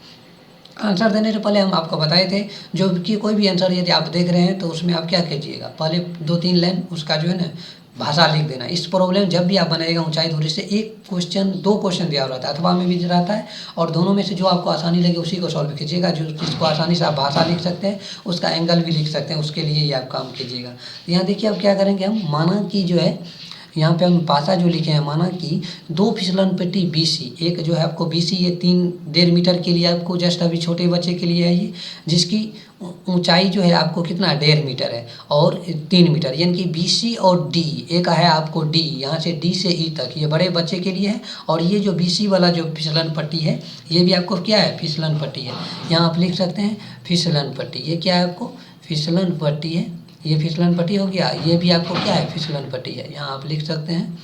आंसर देने से पहले हम आपको बताए थे जो कि कोई भी आंसर यदि आप देख रहे हैं तो उसमें आप क्या कीजिएगा, पहले 2-3 लाइन उसका जो है ना भाषा लिख देना। इस प्रॉब्लम जब भी आप बनाएगा ऊंचाई दूरी से, एक क्वेश्चन 2 क्वेश्चन दिया रहता है, अथवा में भी रहता है, और दोनों में से जो आपको आसानी लगे उसी को सॉल्व कीजिएगा। जो जिसको आसानी से आप भाषा लिख सकते हैं उसका एंगल भी लिख सकते हैं, उसके लिए ही आप काम कीजिएगा। यहाँ देखिए अब क्या करेंगे हम, माना कि जो है यहाँ पे हम भाषा जो लिखे हैं, माना कि 2 फिसलन पट्टी BC, एक जो है आपको BC ये 3.5 मीटर के लिए आपको जस्ट अभी छोटे बच्चे के लिए है ये, जिसकी ऊंचाई जो है आपको कितना 1.5 मीटर है और 3 मीटर, यानी कि BC और D, एक है आपको D, यहाँ से D से E तक ये बड़े बच्चे के लिए है। और ये जो BC वाला जो फिसलन पट्टी है ये भी आपको क्या है, फिसलन पट्टी है। यहाँ आप लिख सकते हैं फिसलन पट्टी, ये क्या है आपको फिसलन पट्टी है, ये फिसलन पट्टी हो गया। ये भी आपको क्या है, फिसलन पट्टी है। यहाँ आप लिख सकते हैं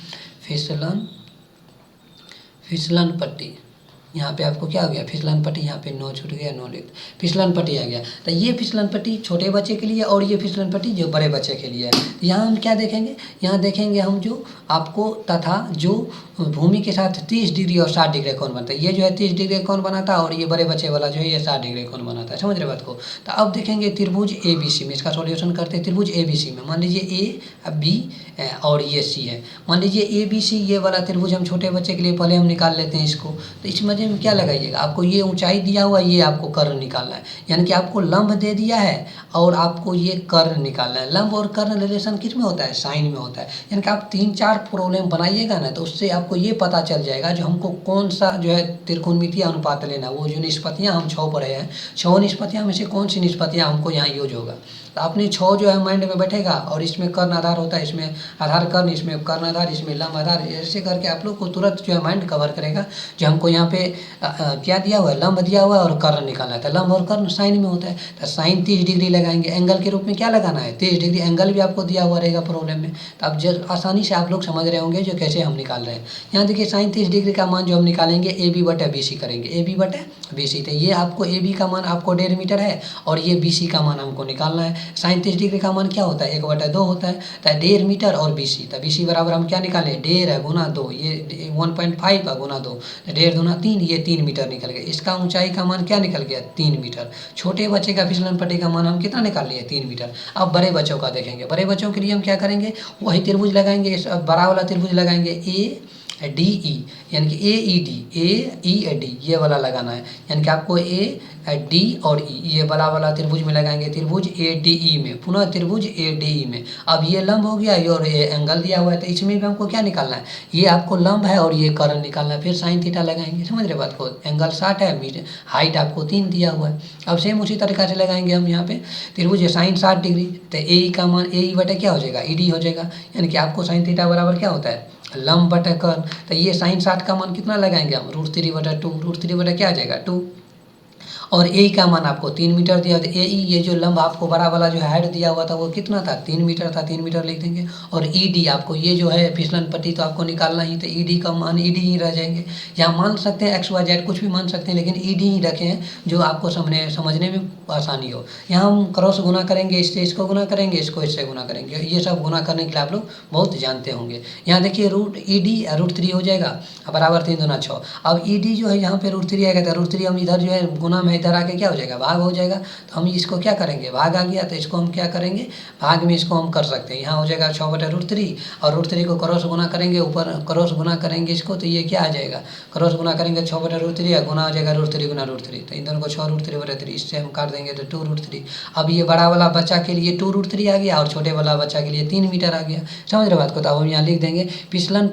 फिसलन पट्टी। यहाँ पे आपको क्या हो गया, फिसलन पट्टी, यहाँ पे नो छूट गया, नो लिख, फिसलन पट्टी आ गया। तो ये फिसलन पट्टी छोटे बच्चे के लिए और ये फिसलन पट्टी जो बड़े बच्चे के लिए है। यहाँ हम क्या देखेंगे, यहाँ देखेंगे हम जो आपको तथा जो भूमि के साथ 30 डिग्री और 60 डिग्री कोण बनता है। ये जो है 30 डिग्री कोण बनाता है और ये बड़े बच्चे वाला जो है ये 60 डिग्री कोण बनाता है। समझ रहे बात को। तो अब देखेंगे त्रिभुज ABC में, इसका सॉल्यूशन करते हैं। त्रिभुज ABC में मान लीजिए A, B और ये C है। मान लीजिए ABC ये वाला त्रिभुज हम छोटे बच्चे के लिए पहले हम निकाल लेते हैं इसको। तो इसमें समझने में क्या लगाइएगा, आपको ये ऊंचाई दिया हुआ है, ये आपको कर्ण निकालना है, यानी कि आपको लंब दे दिया है और आपको ये कर्ण निकालना है। लंब और कर्ण रिलेशन किस में होता है, साइन में होता है। यानी कि आप 3-4 प्रॉब्लम बनाइएगा ना, तो उससे आपको ये पता चल जाएगा जो हमको कौन सा जो है त्रिकोणमितीय अनुपात लेना। वो जो निष्पत्तियाँ हम 6 पढ़े हैं, 6 निष्पत्तियाँ में से कौन सी निष्पत्तियाँ हमको यहाँ यूज होगा। तो आपने 6 जो है माइंड में बैठेगा, और इसमें कर्ण आधार होता है, इसमें आधार कर्ण, इसमें कर्ण आधार, इसमें लंब आधार, ऐसे करके आप लोग को तुरंत जो है माइंड कवर करेगा। जो हमको यहाँ पे क्या दिया हुआ है, लंब दिया हुआ है और कर्ण निकालना है। तो लंब और कर्ण साइन में होता है, तो साइन 30 डिग्री लगाएंगे। एंगल के रूप में क्या लगाना है, 30 डिग्री एंगल भी आपको दिया हुआ रहेगा प्रॉब्लम में। तो अब जब आसानी से आप लोग समझ रहे होंगे जो कैसे हम निकाल रहे हैं। यहाँ देखिए साइन 30 डिग्री का मान जो हम निकालेंगे AB/BC करेंगे, AB/BC। तो ये आपको AB का मान आपको 1.5 मीटर है, और ये BC का मान हमको निकालना है। साइन 30 डिग्री का मान क्या होता है, 1/2 होता है। तो 1.5 मीटर और BC, तो BC बराबर हम क्या निकालें, 1.5 गुना 2, ये 1.5 गुना 2, 1.5 दूना 3, ये 3 मीटर निकल गया। इसका ऊंचाई का मान क्या निकल गया, 3 मीटर। छोटे बच्चे का फिसलन पट्टी का मान हम कितना निकाल लिए, 3 मीटर। अब बड़े बच्चों का देखेंगे, बड़े बच्चों के लिए हम क्या करेंगे, वही त्रिभुज लगाएंगे, बड़ा वाला त्रिभुज लगाएंगे, ADE, यानी कि AED ये वाला लगाना है। यानी कि आपको AD और E ये बड़ा वाला त्रिभुज में लगाएंगे, त्रिभुज ADE में, पुनः त्रिभुज ADE में। अब ये लंब हो गया और ये एंगल दिया हुआ है, तो इसमें भी हमको क्या निकालना है, ये आपको लंब है और ये कर्ण निकालना है। फिर साइन थीटा लगाएंगे, समझ रहे बात को। एंगल 60 है, मीटर हाइट आपको 3 दिया हुआ है। अब सेम उसी तरीका से लगाएंगे हम यहाँ पे त्रिभुज साइन 60 डिग्री, तो AE का मान AE बटे क्या हो जाएगा, ED हो जाएगा। यानी कि आपको साइन थीटा बराबर क्या होता है, लंब बटे कर्ण। तो ये साइन 60 का मान कितना लगाएंगे हम, √3/2, √3 क्या आ जाएगा 2, और ए का मान आपको 3 मीटर दिया। तो ए ये जो लंब आपको बड़ा वाला जो हाइट दिया हुआ था वो कितना था, 3 मीटर था, 3 मीटर लिख देंगे। और ईडी आपको ये जो है फिसलन पट्टी तो आपको निकालना ही, तो ईडी का मान ईडी ही रह जाएंगे। यहाँ मान सकते हैं XYZ कुछ भी मान सकते हैं, लेकिन ईडी ही रखे हैं जो आपको समझने में आसानी हो। यहाँ हम क्रॉस गुना करेंगे, इससे इसको गुना करेंगे, इसको इससे गुना करेंगे, ये सब गुना करने के लिए आप लोग बहुत जानते होंगे। यहाँ देखिए √ED √3 हो जाएगा बराबर 3 दूना 6। अब ईडी जो है यहाँ पे √3 आएगा, तो √3 हम इधर जो है गुना में इधर आके क्या हो जाएगा, भाग हो जाएगा। तो हम इसको क्या करेंगे, भाग आ गया तो इसको हम क्या करेंगे, भाग में इसको हम कर सकते हैं। यहाँ हो जाएगा 6/√3, और √3 को क्रॉस गुना करेंगे, ऊपर क्रॉस गुना करेंगे इसको, तो ये क्या आ जाएगा, क्रॉस गुना करेंगे 6/√3 गुना हो जाएगा √3 गुना √3, तो इन दोनों को 6√3/3, इससे हम काट देंगे तो 2√3। अब ये बड़ा वाला बच्चा के लिए 2√3 आ गया और छोटे वाला बच्चा के लिए 3 मीटर आ गया। समझ रहे बात को। तो अब हम यहाँ लिख देंगे फिसलन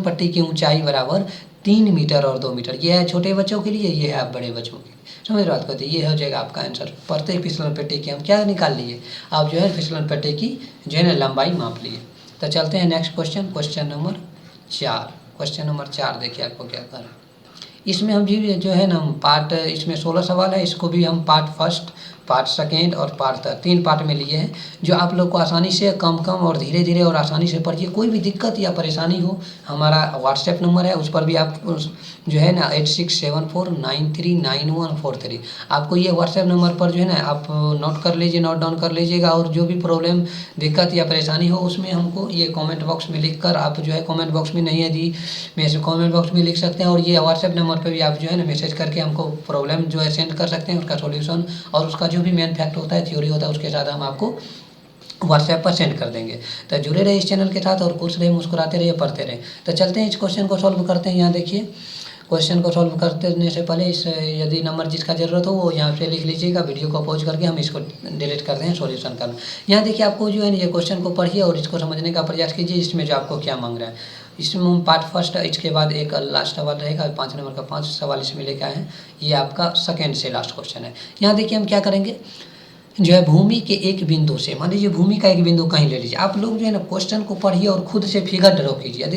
पट्टी की ऊंचाई बराबर 3 मीटर और 2 मीटर। ये है छोटे बच्चों के लिए, ये है आप बड़े बच्चों के लिए। समझ बात करते, ये हो जाएगा आपका आंसर। प्रत्येक फिसलन पट्टी की हम क्या निकाल लिए, आप जो है फिसलन पट्टी की जो है ना लंबाई माप लिए। तो चलते हैं next question, question number 4। Question number 4 देखिए आपको क्या कर रहा है। इसमें हम जी जो है ना पार्ट, इसमें 16 सवाल है, इसको भी हम पार्ट फर्स्ट, पार्ट सेकेंड और पार्ट थर्ड 3 पार्ट में लिए हैं, जो आप लोग को आसानी से कम और धीरे धीरे और आसानी से पढ़िए। कोई भी दिक्कत या परेशानी हो, हमारा व्हाट्सएप नंबर है, उस पर भी आप जो है ना 8674939143, आपको ये व्हाट्सएप नंबर पर जो है ना आप नोट डाउन कर लीजिएगा। और जो भी प्रॉब्लम, दिक्कत या परेशानी हो उसमें हमको ये कमेंट बॉक्स में लिख कर, आप जो है कमेंट बॉक्स में नहीं है दी कमेंट बॉक्स में लिख सकते हैं, और ये व्हाट्सएप नंबर पर भी आप जो है ना मैसेज करके हमको प्रॉब्लम जो है सेंड कर सकते हैं, उसका सॉल्यूशन और उसका जो भी मेन फैक्ट होता है, थ्योरी होता है, उसके साथ हम आपको व्हाट्सएप पर सेंड कर देंगे। तो जुड़े रहे इस चैनल के साथ और खुश रहे, मुस्कुराते रहिए, पढ़ते रहे। तो चलते हैं इस क्वेश्चन को सॉल्व करते हैं। यहाँ देखिए क्वेश्चन को सॉल्व करने से पहले इस यदि नंबर जिसका ज़रूरत हो वो यहाँ पे लिख लीजिएगा, वीडियो को पॉज करके हम इसको डिलीट कर दें, सॉल्यूशन करना। यहाँ देखिए आपको जो है ये क्वेश्चन को पढ़िए और इसको समझने का प्रयास कीजिए, इसमें जो आपको क्या मांग रहा है। इसमें हम पार्ट फर्स्ट, इसके बाद एक लास्ट सवाल रहेगा, 5 नंबर का 5 सवाल इसमें लेके आए हैं। ये आपका सेकेंड से लास्ट क्वेश्चन है। यहाँ देखिए हम क्या करेंगे, जो है भूमि के एक बिंदु से, मान लीजिए भूमि का एक बिंदु कहीं ले लीजिए। आप लोग जो है ना क्वेश्चन को पढ़िए और खुद से फिगर ड्रॉ कीजिए। यदि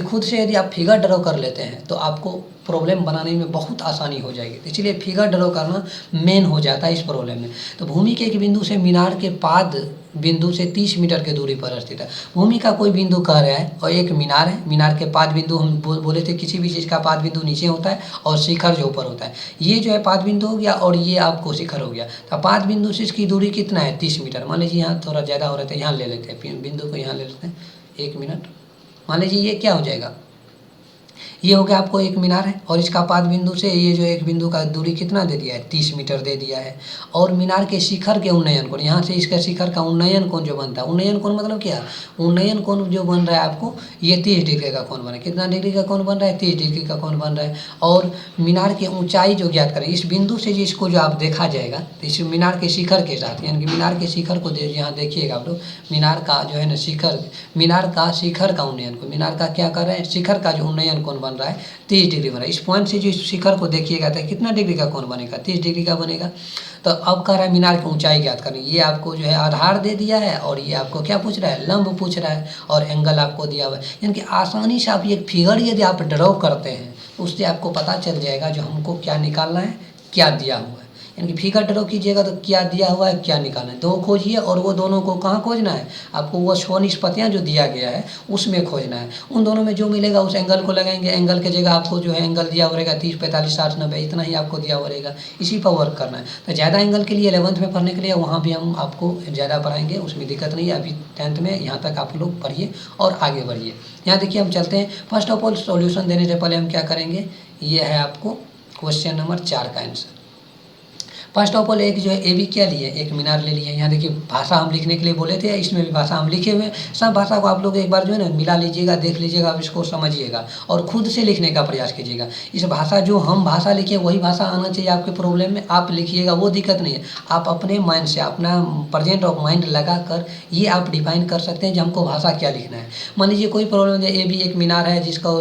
आप फिगर ड्रॉ कर लेते हैं तो आपको प्रॉब्लम बनाने में बहुत आसानी हो जाएगी। इसलिए फिगर ड्रॉ करना मेन हो जाता है इस प्रॉब्लम में। तो भूमि के एक बिंदु से मीनार के पाद बिंदु से 30 मीटर की दूरी पर स्थित है। भूमि का कोई बिंदु कह रहा है और एक मीनार है। मीनार के पाद बिंदु हम बोले थे, किसी भी चीज़ का पाद बिंदु नीचे होता है और शिखर जो ऊपर होता है। ये जो है पाद बिंदु हो गया और ये आपको शिखर हो गया। तो पाद बिंदु से इसकी दूरी कितना है, 30 मीटर। मान लीजिए यहाँ थोड़ा ज़्यादा हो रहा है, यहाँ ले लेते हैं बिंदु को, यहाँ ले लेते हैं 1 मिनट। मान लीजिए ये क्या हो जाएगा, ये हो गया आपको एक मीनार है, और इसका पाद बिंदु से ये जो एक बिंदु का दूरी कितना दे दिया है, 30 मीटर दे दिया है। और मीनार के शिखर के उन्नयन कोण, यहाँ से इसका शिखर का उन्नयन कोण जो बनता है, उन्नयन कोण मतलब क्या, उन्नयन कोण जो बन रहा है आपको, ये 30 डिग्री का कोण बन रहा है। कितना डिग्री का कोण बन रहा है, 30 डिग्री का कोण बन रहा है। और मीनार की ऊंचाई जो ज्ञात करें, इस बिंदु से जिसको जो आप देखा जाएगा, तो इस मीनार के शिखर के साथ, यानी कि मीनार के शिखर को यहाँ देखिएगा आप लोग, मीनार का जो है ना शिखर, मीनार का शिखर का उन्नयन को, मीनार का क्या कर रहे हैं, शिखर का जो उन्नयन कोण बन रहा है 30 डिग्री बन रहा है। इस पॉइंट से जो शिखर को देखिएगा तो कितना डिग्री का कोण बनेगा, 30 डिग्री का बनेगा। तो अब कह रहा है मीनार की ऊंचाई ज्ञात करनी, ये आपको जो है आधार दे दिया है, और ये आपको क्या पूछ रहा है, लंब पूछ रहा है, और एंगल आपको दिया हुआ है। यानी कि आसानी से आप ये फिगर यदि आप ड्रॉ करते हैं, उससे आपको पता चल जाएगा जो हमको क्या निकालना है, क्या दिया हुआ है। यानी कि फिगर ड्रॉ कीजिएगा तो क्या दिया हुआ है, क्या निकालना है, दो खोजिए, और वो दोनों को कहाँ खोजना है, आपको वो 6 निष्पत्तियाँ जो दिया गया है उसमें खोजना है। उन दोनों में जो मिलेगा उस एंगल को लगाएंगे, एंगल के जगह आपको जो है एंगल दिया हुआ रहेगा 30, 45, 60, 90, इतना ही आपको दिया हुआ रहेगा, इसी पर वर्क करना है। तो ज़्यादा एंगल के लिए 11th में पढ़ने के लिए वहाँ भी हम आपको ज़्यादा पढ़ाएंगे, उसमें दिक्कत नहीं है। अभी 10th में यहाँ तक आप लोग पढ़िए और आगे बढ़िए। यहाँ देखिए हम चलते हैं। फर्स्ट ऑफ ऑल सॉल्यूशन देने से पहले हम क्या करेंगे, ये है आपको क्वेश्चन नंबर 4 का आंसर। फर्स्ट ऑफ ऑल एक जो है ए बी क्या लिए, एक मीनार ले लिए। यहाँ देखिए भाषा हम लिखने के लिए बोले थे, इसमें भी भाषा हम लिखे हुए हैं। सब भाषा को आप लोग एक बार जो है ना मिला लीजिएगा, देख लीजिएगा, आप इसको समझिएगा और खुद से लिखने का प्रयास कीजिएगा। इस भाषा जो हम भाषा लिखे वही भाषा आना चाहिए आपके प्रॉब्लम में, आप लिखिएगा वो दिक्कत नहीं है। आप अपने माइंड से अपना प्रेजेंट ऑफ माइंड लगा कर ये आप डिफाइन कर सकते हैं कि हमको भाषा क्या लिखना है। मान लीजिए कोई प्रॉब्लम है, ए बी एक मीनार है जिसका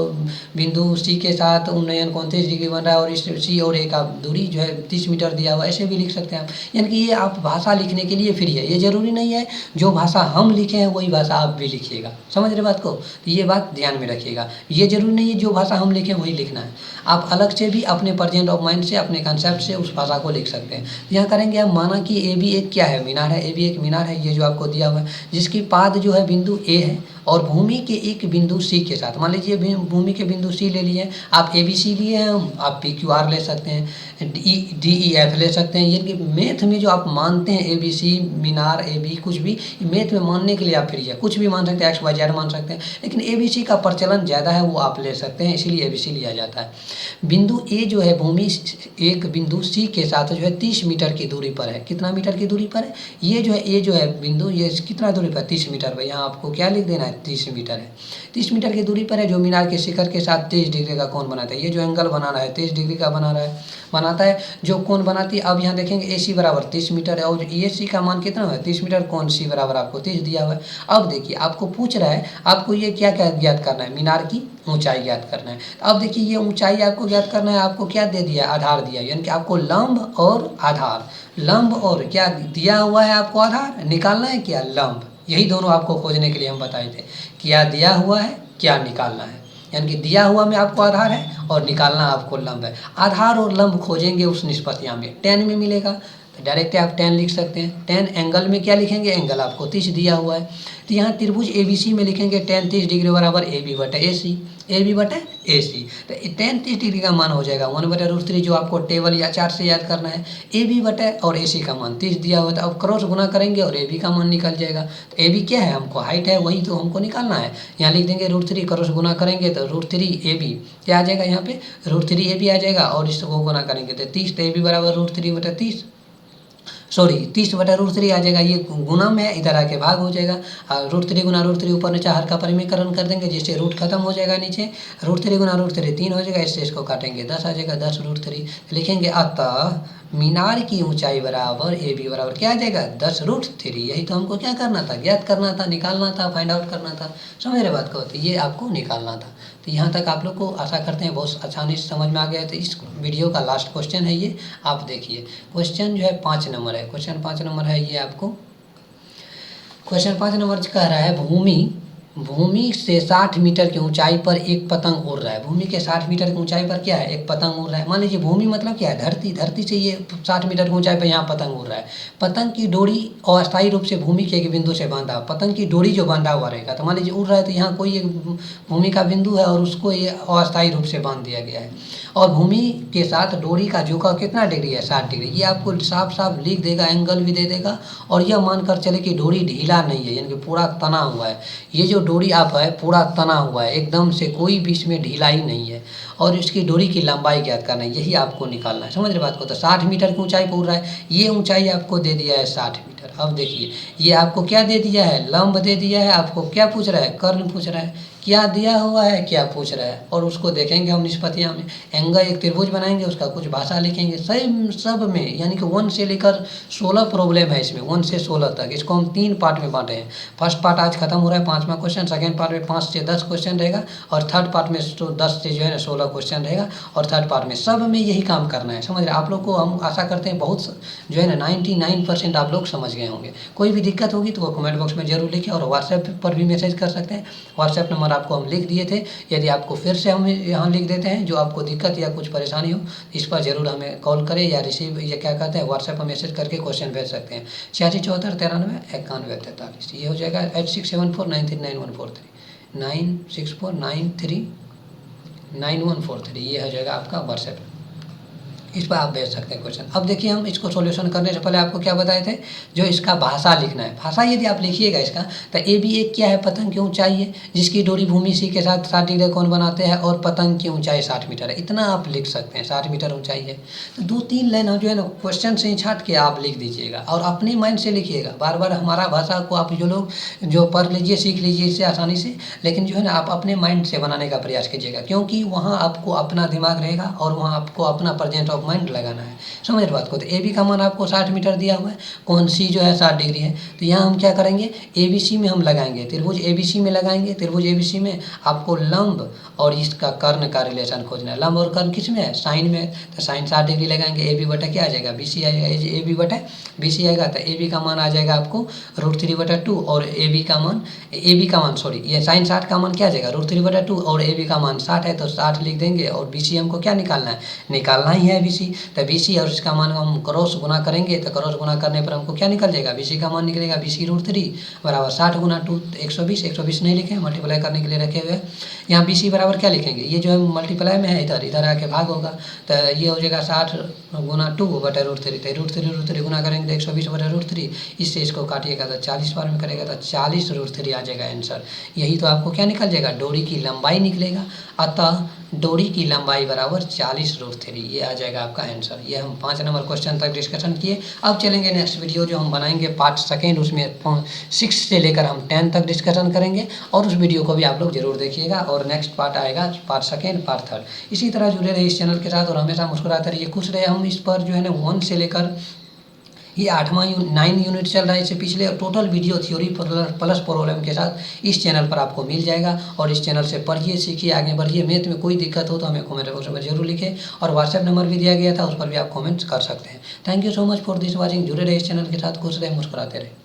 बिंदु सी के साथ उन्नयन 29 डिग्री बन रहा है, और इस सी और ए का दूरी जो है 30 मीटर दिया हुआ है, ऐसे भी लिख सकते हैं आप। यानी कि ये आप भाषा लिखने के लिए फ्री है, ये जरूरी नहीं है जो भाषा हम लिखे हैं वही भाषा आप भी लिखिएगा। समझ रहे बात को, ये बात ध्यान में रखिएगा। ये जरूरी नहीं है जो भाषा हम लिखें वही लिखना है, आप अलग से भी अपने प्रेजेंट ऑफ माइंड से अपने कंसेप्ट से उस भाषा को लिख सकते हैं। यहाँ करेंगे हम, माना कि ए बी एक क्या है, मीनार है। ए बी एक मीनार है, ये जो आपको दिया हुआ है, जिसकी पाद जो है बिंदु ए है और भूमि के एक बिंदु सी के साथ। मान लीजिए भूमि के बिंदु सी ले लिए, आप ए बी सी लिए हैं, आप पी क्यू आर ले सकते हैं, डी ई एफ ले सकते हैं। यानी कि मैथ में जो आप मानते हैं A B C, Minar, A B, कुछ भी मैथ में मानने के लिए आप फ्री है, कुछ भी मान सकते हैं, एक्स वाई जेड मान सकते हैं। लेकिन ए बी सी का प्रचलन ज़्यादा है, वो आप ले सकते हैं, इसीलिए ए बी सी लिया जाता है। बिंदु ए जो है भूमि एक बिंदु सी के साथ जो है 30 मीटर की दूरी पर है। कितना मीटर की दूरी पर है, ये जो है ए जो है बिंदु, ये कितना दूरी पर, 30 मीटर पर। यहाँ आपको क्या लिख देना है, 30 मीटर है। 30 मीटर की दूरी पर है, जो मीनार के शिखर के साथ 30 डिग्री का कोण बनाता है। ये जो एंगल बना रहा है 30 डिग्री का बनाता है, जो कोण बनाती है। अब यहाँ देखेंगे ए सी बराबर 30 मीटर है, और ए सी का मान कितना है, 30 मीटर, कोण सी बराबर आपको 30 दिया हुआ है। अब देखिए आपको पूछ रहा है, आपको ये क्या क्या ज्ञात करना है, मीनार की ऊंचाई ज्ञात करना है। अब देखिए ये ऊंचाई आपको ज्ञात करना है, आपको क्या दे दिया, आधार दिया, यानी कि आपको लंब और आधार, लंब और क्या दिया हुआ है, आपको आधार निकालना है, क्या लंब। यही दोनों आपको खोजने के लिए हम बताए थे, क्या दिया हुआ है, क्या निकालना है। यानी कि दिया हुआ में आपको आधार है और निकालना आपको लंब है। आधार और लंब खोजेंगे उस निष्पत्तियाँ में, 10 में मिलेगा तो डायरेक्ट आप 10 लिख सकते हैं। 10 एंगल में क्या लिखेंगे, एंगल आपको 30 दिया हुआ है, तो यहाँ त्रिभुज ए बी सी में लिखेंगे 10 30 डिग्री बराबर ए बी बटे ए सी, ए बी बटे ए सी। तो 10 30 डिग्री का मान हो जाएगा 1/√3, जो आपको टेबल या चार्ट से याद करना है। ए बी बटे और ए सी का मान 30 दिया हुआ था, अब क्रॉस गुना करेंगे और ए बी का मान निकल जाएगा। तो ए बी क्या है, हमको हाइट है, वही तो हमको निकालना है। यहाँ लिख देंगे √3, क्रॉस गुना करेंगे तो √3 ए बी क्या आ जाएगा, यहाँ पे √3 ए बी आ जाएगा, और इसको गुना करेंगे तो 30, तो ए बी बराबर √3 बटे 30, सॉरी 30 बटा √3 आ जाएगा। ये गुना में इधर आके भाग हो जाएगा, √3 गुना √3 ऊपर नीचे हर का परिमीकरण कर देंगे, जिससे रूट खत्म हो जाएगा नीचे, √3 गुना √3 3 हो जाएगा, इससे इसको काटेंगे 10 आ जाएगा, 10 √3 लिखेंगे। अतः मीनार की ऊंचाई बराबर ए बी बराबर क्या आ जाएगा, 10√3। यही तो हमको क्या करना था, ज्ञात करना था, निकालना था, फाइंड आउट करना था। समझ रहे बात को, तो ये आपको निकालना था। तो यहाँ तक आप लोग को आशा करते हैं बहुत आसानी से समझ में आ गया है। तो इस वीडियो का लास्ट क्वेश्चन है ये, आप देखिए। क्वेश्चन जो है 5 नंबर है, क्वेश्चन 5 नंबर है ये आपको। क्वेश्चन 5 नंबर कह रहा है, भूमि से 60 मीटर की ऊंचाई पर एक पतंग उड़ रहा है। भूमि के 60 मीटर की ऊंचाई पर क्या है, एक पतंग उड़ रहा है। मान लीजिए भूमि मतलब क्या है, धरती से ये 60 मीटर की ऊंचाई पर यहाँ पतंग उड़ रहा है। पतंग की डोरी अस्थायी रूप से भूमि के एक बिंदु से बांधा, पतंग की डोरी जो बांधा हुआ रहेगा, तो मान लीजिए उड़ रहा है तो यहाँ कोई एक भूमि का बिंदु है और उसको ये अस्थायी रूप से बांध दिया गया है। और भूमि के साथ डोरी का झुकाव कितना डिग्री है, 60 डिग्री। ये आपको साफ साफ लिख देगा, एंगल भी दे देगा। और यह मानकर चले कि डोरी ढीला नहीं है, यानी कि पूरा तना हुआ है। ये जो डोरी आप है पूरा तना हुआ है, एकदम से कोई भी इसमें ढीलाई नहीं है। और इसकी डोरी की लंबाई ज्ञात करना है, यही आपको निकालना है। समझ रहे बात को। तो 60 मीटर की ऊंचाई पूछ रहा है, ये ऊंचाई आपको दे दिया है 60 मीटर। अब देखिए ये आपको क्या दे दिया है, लंब दे दिया है। आपको क्या पूछ रहा है, कर्ण पूछ रहा है। क्या दिया हुआ है, क्या पूछ रहा है। और उसको देखेंगे हम निष्पत्तियाँ में, एंगल एक त्रिभुज बनाएंगे, उसका कुछ भाषा लिखेंगे। सब में यानी कि 1 से लेकर 16 प्रॉब्लम है इसमें, 1 से 16 तक। इसको हम 3 पार्ट में बांटे हैं। फर्स्ट पार्ट आज खत्म हो रहा है, 5वां क्वेश्चन। सेकेंड पार्ट में 5 से 10 क्वेश्चन रहेगा। और थर्ड पार्ट में 10 से जो है ना 16 क्वेश्चन रहेगा। और थर्ड पार्ट में सब में यही काम करना है। समझ रहे आप लोग को। हम आशा करते हैं बहुत जो है ना 99% आप लोग समझ गए होंगे। कोई भी दिक्कत होगी तो वो कमेंट बॉक्स में जरूर लिखें। और व्हाट्सएप पर भी मैसेज कर सकते हैं। व्हाट्सएप नंबर आपको हम लिख दिए थे, यदि आपको फिर से हम यहाँ लिख देते हैं, जो आपको दिक्कत या कुछ परेशानी हो इस पर जरूर हमें कॉल करें या रिसीव या क्या कहते हैं व्हाट्सएप पर मैसेज करके क्वेश्चन भेज सकते हैं। 8674939143। ये हो जाएगा 8674939143 9649399143। ये हो जाएगा आपका व्हाट्सएप। इस पर आप भेज सकते हैं क्वेश्चन। अब देखिए हम इसको सॉल्यूशन करने से पहले आपको क्या बताए थे, जो इसका भाषा लिखना है। भाषा यदि आप लिखिएगा इसका, तो ए बी एक क्या है, पतंग की ऊंचाई है जिसकी डोरी भूमि सी के साथ 60 डिग्री कोण बनाते हैं और पतंग की ऊंचाई 60 मीटर है। इतना आप लिख सकते हैं, 60 मीटर ऊंचाई है। तो 2-3 लाइन जो है ना क्वेश्चन से ही छाट के आप लिख दीजिएगा और अपने माइंड से लिखिएगा। बार बार हमारा भाषा को आप जो लोग जो पढ़ लीजिए, सीख लीजिए इससे आसानी से, लेकिन जो है ना आप अपने माइंड से बनाने का प्रयास कीजिएगा, क्योंकि वहाँ आपको अपना दिमाग रहेगा और वहाँ आपको अपना प्रेजेंट ऑफ माइंड लगाना है। समझ रहे बात को। तो ए बी का मान आपको 60 मीटर दिया हुआ है, कोण सी जो है 60 डिग्री है। तो यहाँ हम क्या करेंगे, ए बी सी में हम लगाएंगे, त्रिभुज ए बी सी में लगाएंगे। त्रिभुज ए बी सी में आपको लंब और इसका कर्ण का रिलेशन खोजना है। लंब और कर्ण किस में है, साइन में। तो साइन 60 डिग्री लगाएंगे। ए बी बटा क्या आ जाएगा, बी सी आएगा। ए बी बटा बी सी आएगा। तो ए बी का मान आ जाएगा आपको √3/2 और ए बी का मान सॉरी ये साइन 60 का मान क्या आ जाएगा, √3/2 और ए बी का मान 60 है तो 60 लिख देंगे। और बी सी हमको क्या निकालना है, निकालना ही है बी सी। तो बी सी और इसका मान हम क्रॉस गुना करेंगे, तो क्रॉस गुना करने पर हमको क्या निकल जाएगा, बी सी का मान निकलेगा BC √3 बराबर 60 गुना 2 120 नहीं लिखे, मल्टीप्लाई करने के लिए रखे हुए। यहाँ BC बराबर क्या लिखेंगे, ये जो है मल्टीप्लाई में है, इधर आके भाग होगा। तो ये हो जाएगा 60 गुना 2/√3। तो √3 गुना करेंगे तो 120/√3। इससे इसको काटिएगा तो 40 बार में करेगा तो 40√3 आ जाएगा आंसर। यही तो आपको क्या निकल जाएगा, डोरी की लंबाई निकलेगा। अतः डोरी की लंबाई बराबर 40√3, ये आ जाएगा आपका आंसर। ये हम 5 नंबर क्वेश्चन तक डिस्कशन किए। अब चलेंगे नेक्स्ट वीडियो जो हम बनाएंगे पार्ट सेकेंड, उसमें 6 से लेकर हम 10 तक डिस्कशन करेंगे। और उस वीडियो को भी आप लोग जरूर देखिएगा। और नेक्स्ट पार्ट आएगा पार्ट सेकेंड, पार्ट थर्ड। इसी तरह जुड़े रहे इस चैनल के साथ और हमेशा मुस्कुराते रहिए, खुश रहे। हम इस पर जो है ना 1 से लेकर ये 9 यूनिट चल रहा है। इससे पिछले total video theory plus problem के साथ इस चैनल पर आपको मिल जाएगा। और इस चैनल से पढ़िए, सीखिए, आगे बढ़िए। मैथ में कोई दिक्कत हो तो हमें कमेंट बॉक्स में जरूर लिखें। और व्हाट्सएप नंबर भी दिया गया था, उस पर भी आप कमेंट्स कर सकते हैं। Thank you so much for this watching. जुड़े रहे इस चैनल के साथ, खुश रहे, मुस्कुराते रहे।